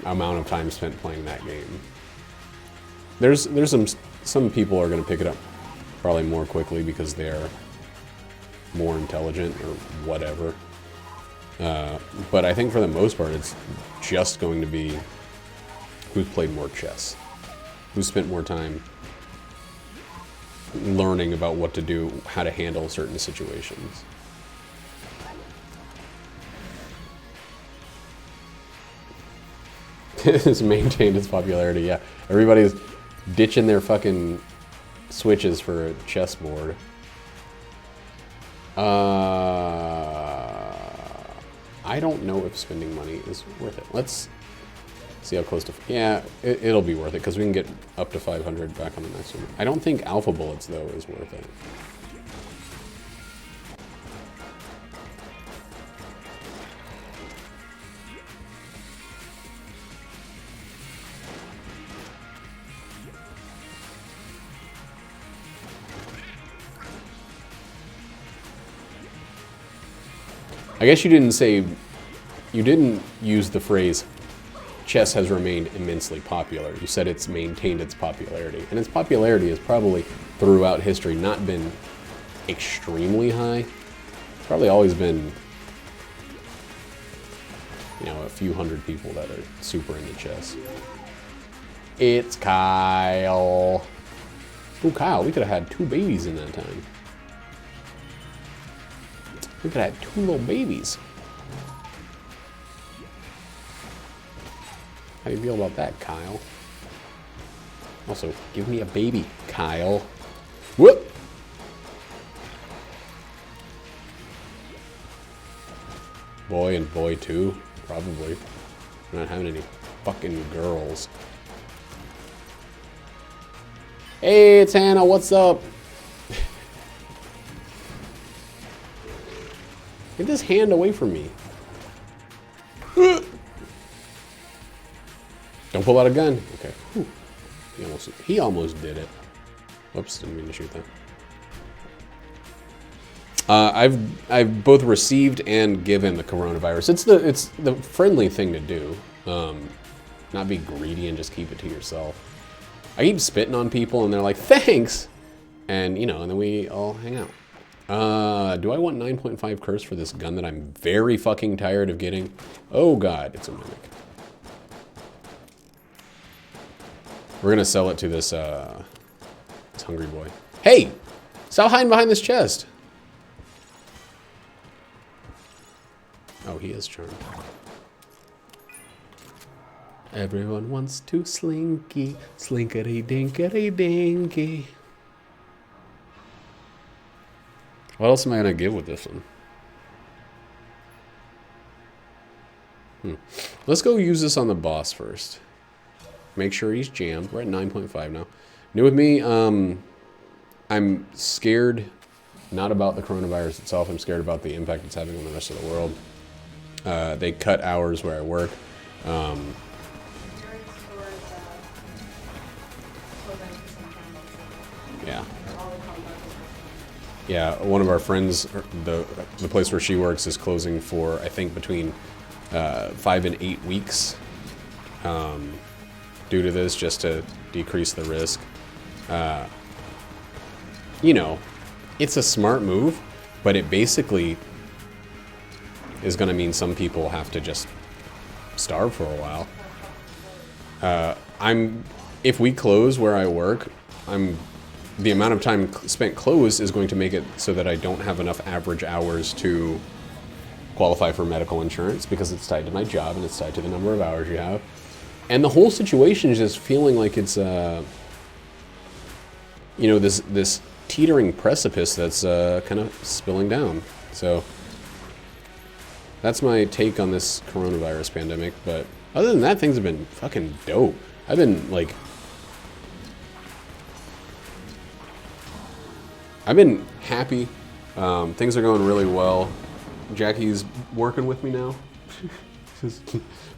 amount of time spent playing that game. There's some people are going to pick it up probably more quickly because they're more intelligent or whatever. But I think for the most part, it's just going to be who's played more chess, who's spent more time learning about what to do, how to handle certain situations. It's maintained its popularity, yeah. Everybody's ditching their fucking switches for a chessboard. I don't know if spending money is worth it. Let's see how close to... Yeah, it'll be worth it, because we can get up to 500 back on the next one. I don't think Alpha Bullets, though, is worth it. I guess you didn't say, you didn't use the phrase, chess has remained immensely popular. You said it's maintained its popularity. And its popularity has probably, throughout history, not been extremely high. It's probably always been, you know, a few hundred people that are super into chess. It's Kyle. Ooh, Kyle, we could have had 2 babies in that time. We could have had 2 little babies. How do you feel about that, Kyle? Also, give me a baby, Kyle. Whoop! Boy and boy too, probably. We're not having any fucking girls. Hey, it's Hannah, what's up? Get this hand away from me. Don't pull out a gun. Okay. Whew. He almost did it. Whoops, didn't mean to shoot that. I've both received and given the coronavirus. It's the friendly thing to do. Not be greedy and just keep it to yourself. I keep spitting on people and they're like, thanks! And, you know, and then we all hang out. Do I want 9.5 curse for this gun that I'm very fucking tired of getting? Oh god, it's a mimic. We're gonna sell it to this hungry boy. Hey! Stop hiding behind this chest! Oh, he is charmed. Everyone wants to slinky, slinkity dinkity dinky. What else am I gonna give with this one? Let's go use this on the boss first. Make sure he's jammed. We're at 9.5 now. New with me, I'm scared not about the coronavirus itself. I'm scared about the impact it's having on the rest of the world. They cut hours where I work. Yeah. Yeah, one of our friends, the place where she works is closing for, I think, between 5 and 8 weeks due to this, just to decrease the risk. You know, it's a smart move, but it basically is going to mean some people have to just starve for a while. If we close where I work, the amount of time spent closed is going to make it so that I don't have enough average hours to qualify for medical insurance because it's tied to my job and it's tied to the number of hours you have. And the whole situation is just feeling like it's, you know, this teetering precipice that's kind of spilling down. So that's my take on this coronavirus pandemic. But other than that, things have been fucking dope. I've been like, I've been happy. Things are going really well. Jackie's working with me now. She's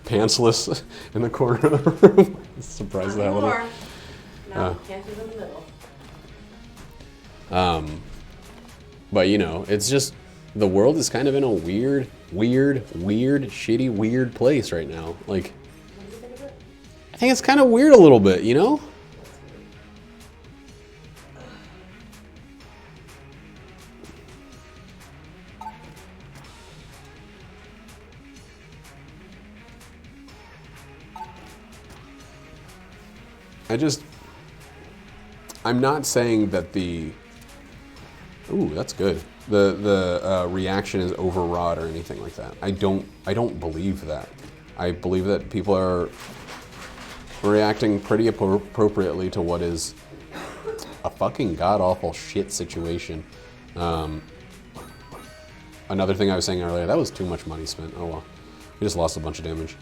pantsless in the corner of the room. Surprised the hell out of her. No, can't do in the middle. But you know, it's just, the world is kind of in a weird, shitty, weird place right now. Like, What do you think of it? I think it's kind of weird a little bit, you know? I'm not saying that the, ooh, that's good. The reaction is overwrought or anything like that. I don't believe that. I believe that people are reacting pretty appropriately to what is a fucking god-awful shit situation. Another thing I was saying earlier, that was too much money spent. Oh well. We just lost a bunch of damage.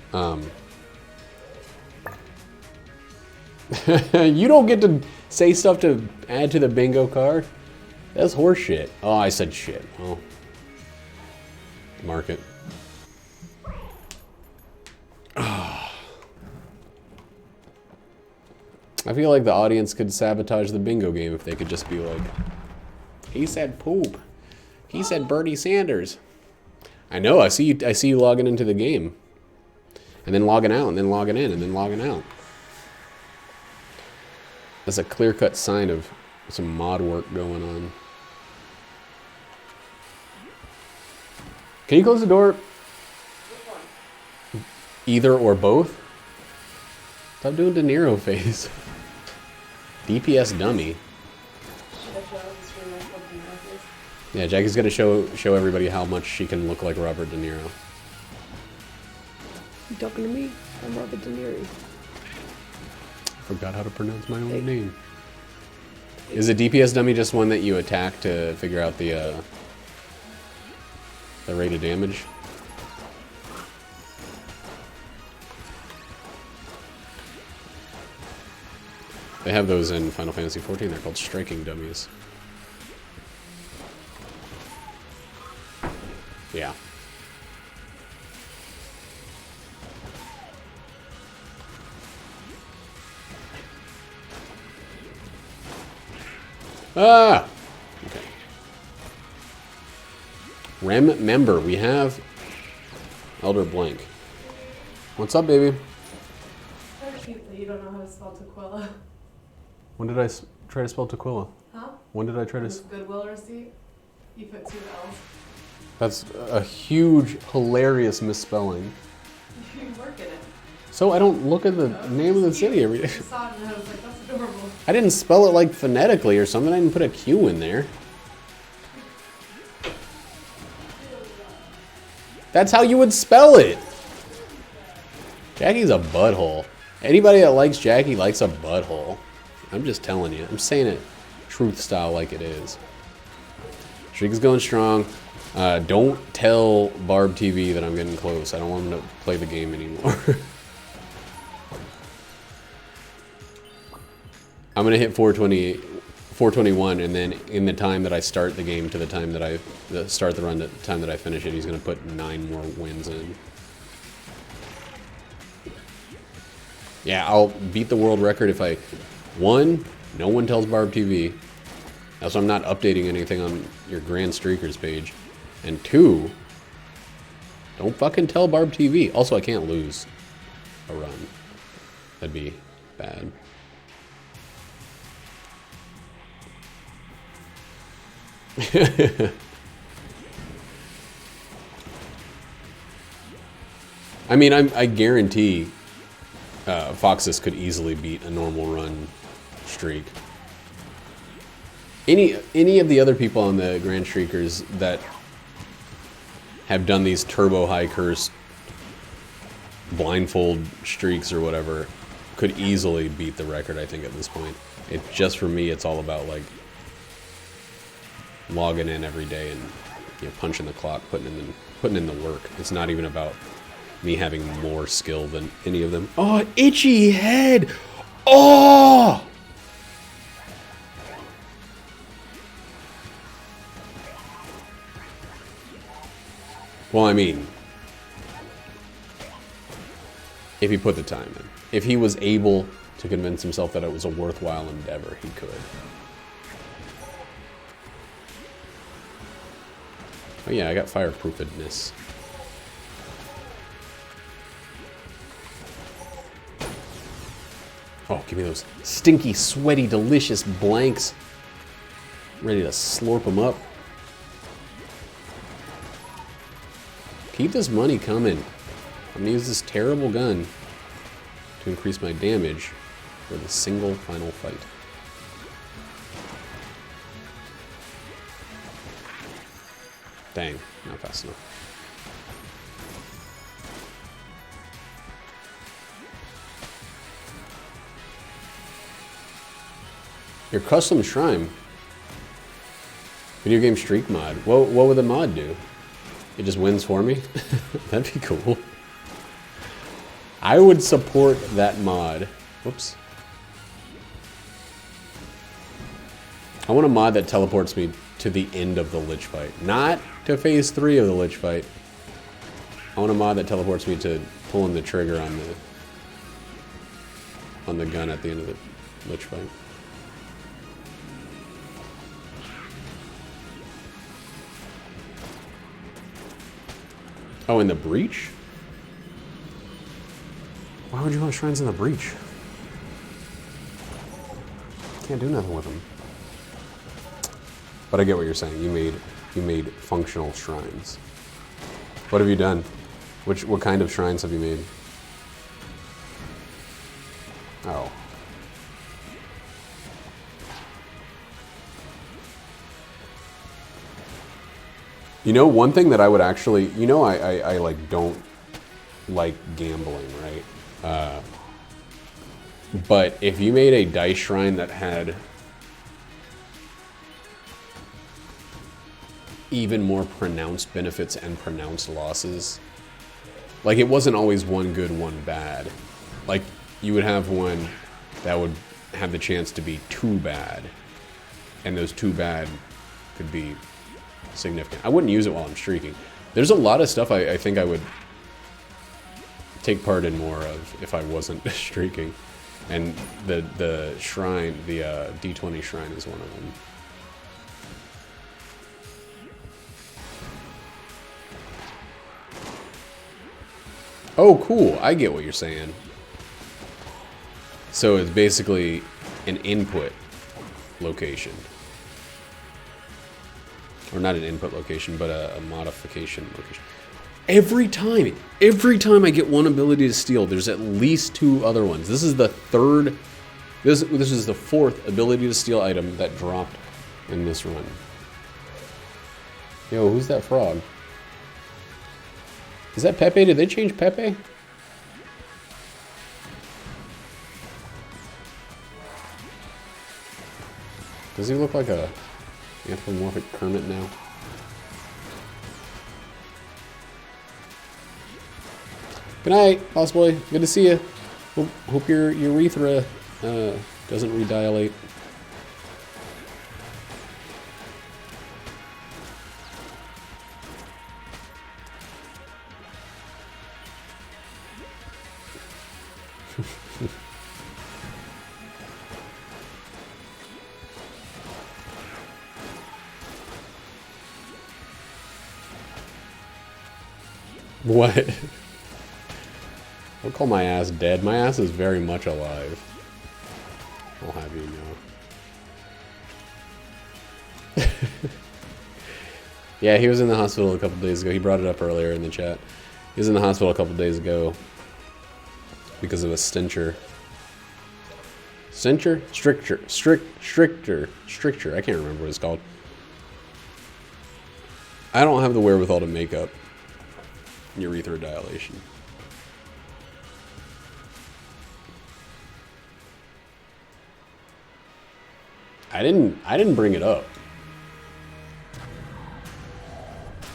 You don't get to say stuff to add to the bingo card. That's horse shit. Oh, I said shit. Oh. Mark it. I feel like the audience could sabotage the bingo game if they could just be like, he said poop. He said Bernie Sanders. I know. I see you. I see you logging into the game, and then logging out, and then logging in, and then logging out. That's a clear-cut sign of some mod work going on. Can you close the door? Either or both? Stop doing De Niro face. DPS dummy. Yeah, Jackie's gonna show everybody how much she can look like Robert De Niro. You talking to me? I'm Robert De Niro. Forgot how to pronounce my own name. Is a DPS dummy just one that you attack to figure out the rate of damage? They have those in Final Fantasy XIV. They're called striking dummies. Yeah. Ah! Okay. Remember, we have Elder Blank. What's up, baby? That's cute that you don't know how to spell Tequila. When did I try to spell Tequila? Huh? When did I try to... Goodwill receipt, you put 2 L's. That's a huge, hilarious misspelling. You work in it. So I don't look at the name of the city every day. I saw it and I was like, that's adorable. I didn't spell it like phonetically or something. I didn't put a Q in there. That's how you would spell it. Jackie's a butthole. Anybody that likes Jackie likes a butthole. I'm just telling you. I'm saying it truth style like it is. Streak is going strong. Don't tell Barb TV that I'm getting close. I don't want him to play the game anymore. I'm going to hit 421, and then in the time that I start the game to the time that I start the run, the time that I finish it, he's going to put 9 more wins in. Yeah, I'll beat the world record if I... 1, no one tells Barb TV. Also, I'm not updating anything on your Grand Streakers page. And 2, don't fucking tell Barb TV. Also, I can't lose a run. That'd be bad. I mean, I guarantee Foxus could easily beat a normal run streak. Any of the other people on the Grand Streakers that have done these turbo high curse blindfold streaks or whatever could easily beat the record, I think, at this point. It just, for me, it's all about like logging in every day and, you know, punching the clock, putting in the work. It's not even about me having more skill than any of them. Oh, itchy head! Oh! Well, I mean, if he put the time in. If he was able to convince himself that it was a worthwhile endeavor, he could. Oh yeah, I got fireproofedness. Oh, give me those stinky, sweaty, delicious blanks. Ready to slurp them up. Keep this money coming. I'm gonna use this terrible gun to increase my damage for the single final fight. Dang, not fast enough. Your custom shrine. Video game streak mod. What would the mod do? It just wins for me? That'd be cool. I would support that mod. Whoops. I want a mod that teleports me to the end of the Lich fight. Not to phase 3 of the Lich fight. I want a mod that teleports me to pulling the trigger on the gun at the end of the Lich fight. Oh, in the breach? Why would you want shrines in the breach? Can't do nothing with them. But I get what you're saying. You made functional shrines. What have you done? What kind of shrines have you made? Oh. You know, one thing that I would actually, you know, I like don't like gambling, right? But if you made a dice shrine that had even more pronounced benefits and pronounced losses, like it wasn't always one good, one bad. Like you would have one that would have the chance to be too bad, and those too bad could be significant. I wouldn't use it while I'm streaking. There's a lot of stuff I think I would take part in more of if I wasn't streaking. And the shrine, the D20 shrine is one of them. Oh, cool. I get what you're saying. So it's basically an input location. Or not an input location, but a modification location. Every time I get one ability to steal, there's at least two other ones. This is the third, this is the fourth ability to steal item that dropped in this run. Yo, who's that frog? Is that Pepe? Did they change Pepe? Does he look like a anthropomorphic Kermit now? Good night, Boss Boy. Good to see you. Hope your urethra doesn't redilate. What? Don't call my ass dead. My ass is very much alive. I'll have you know. Yeah, he was in the hospital a couple days ago. He brought it up earlier in the chat. He was in the hospital a couple days ago because of a stencher. Stencher? Stricture. I can't remember what it's called. I don't have the wherewithal to make up urethra dilation. I didn't bring it up.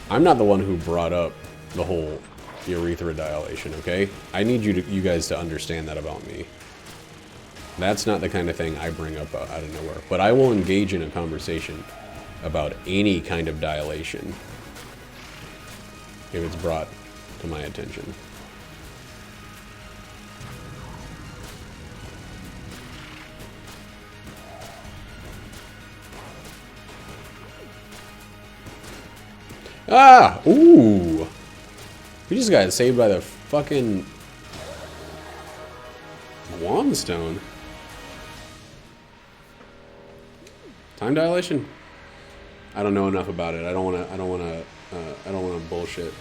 I'm not the one who brought up the whole urethra dilation, okay? I need you guys to understand that about me. That's not the kind of thing I bring up out of nowhere. But I will engage in a conversation about any kind of dilation if it's brought to my attention. Ah! Ooh! We just got saved by the fucking Wandstone. Time dilation? I don't know enough about it. I don't wanna bullshit.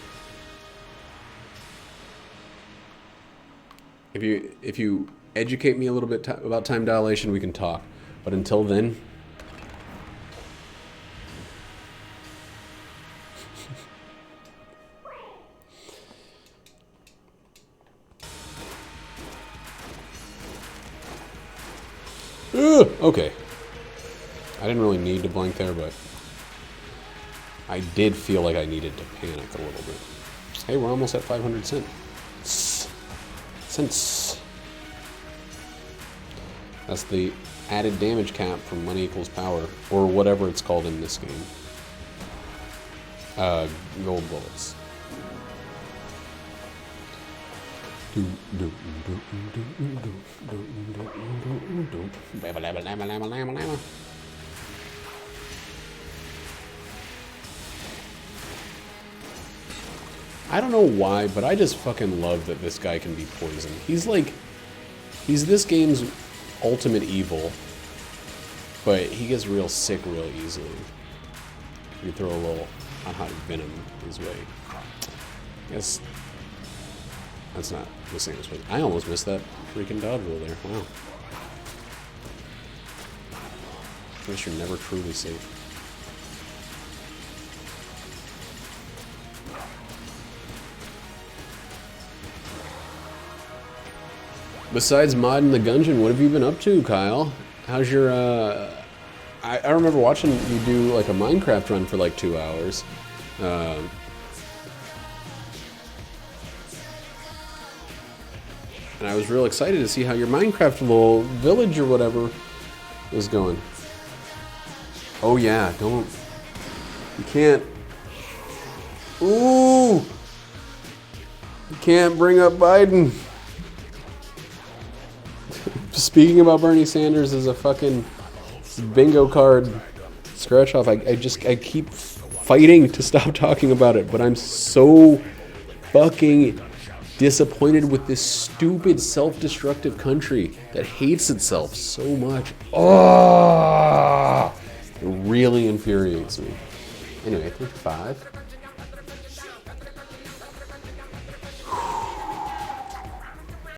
If you educate me a little bit about time dilation, we can talk. But until then, okay. I didn't really need to blank there, but I did feel like I needed to panic a little bit. Hey, we're almost at 500 cents. That's the added damage cap from money equals power, or whatever it's called in this game. Gold bullets. I don't know why, but I just fucking love that this guy can be poisoned. He's this game's ultimate evil, but he gets real sick real easily. You throw a little hot venom his way. I guess that's not the same as what I almost missed that freaking dodge roll there. Wow. I guess you're never truly safe. Besides modding the Gungeon, what have you been up to, Kyle? How's your, I remember watching you do, like, a Minecraft run for, like, 2 hours. And I was real excited to see how your Minecraft little village or whatever is going. Oh, yeah, don't... You can't... Ooh! You can't bring up Biden. Speaking about Bernie Sanders as a fucking bingo card scratch off, I keep fighting to stop talking about it, but I'm so fucking disappointed with this stupid self-destructive country that hates itself so much. Oh, it really infuriates me. Anyway, 3-5.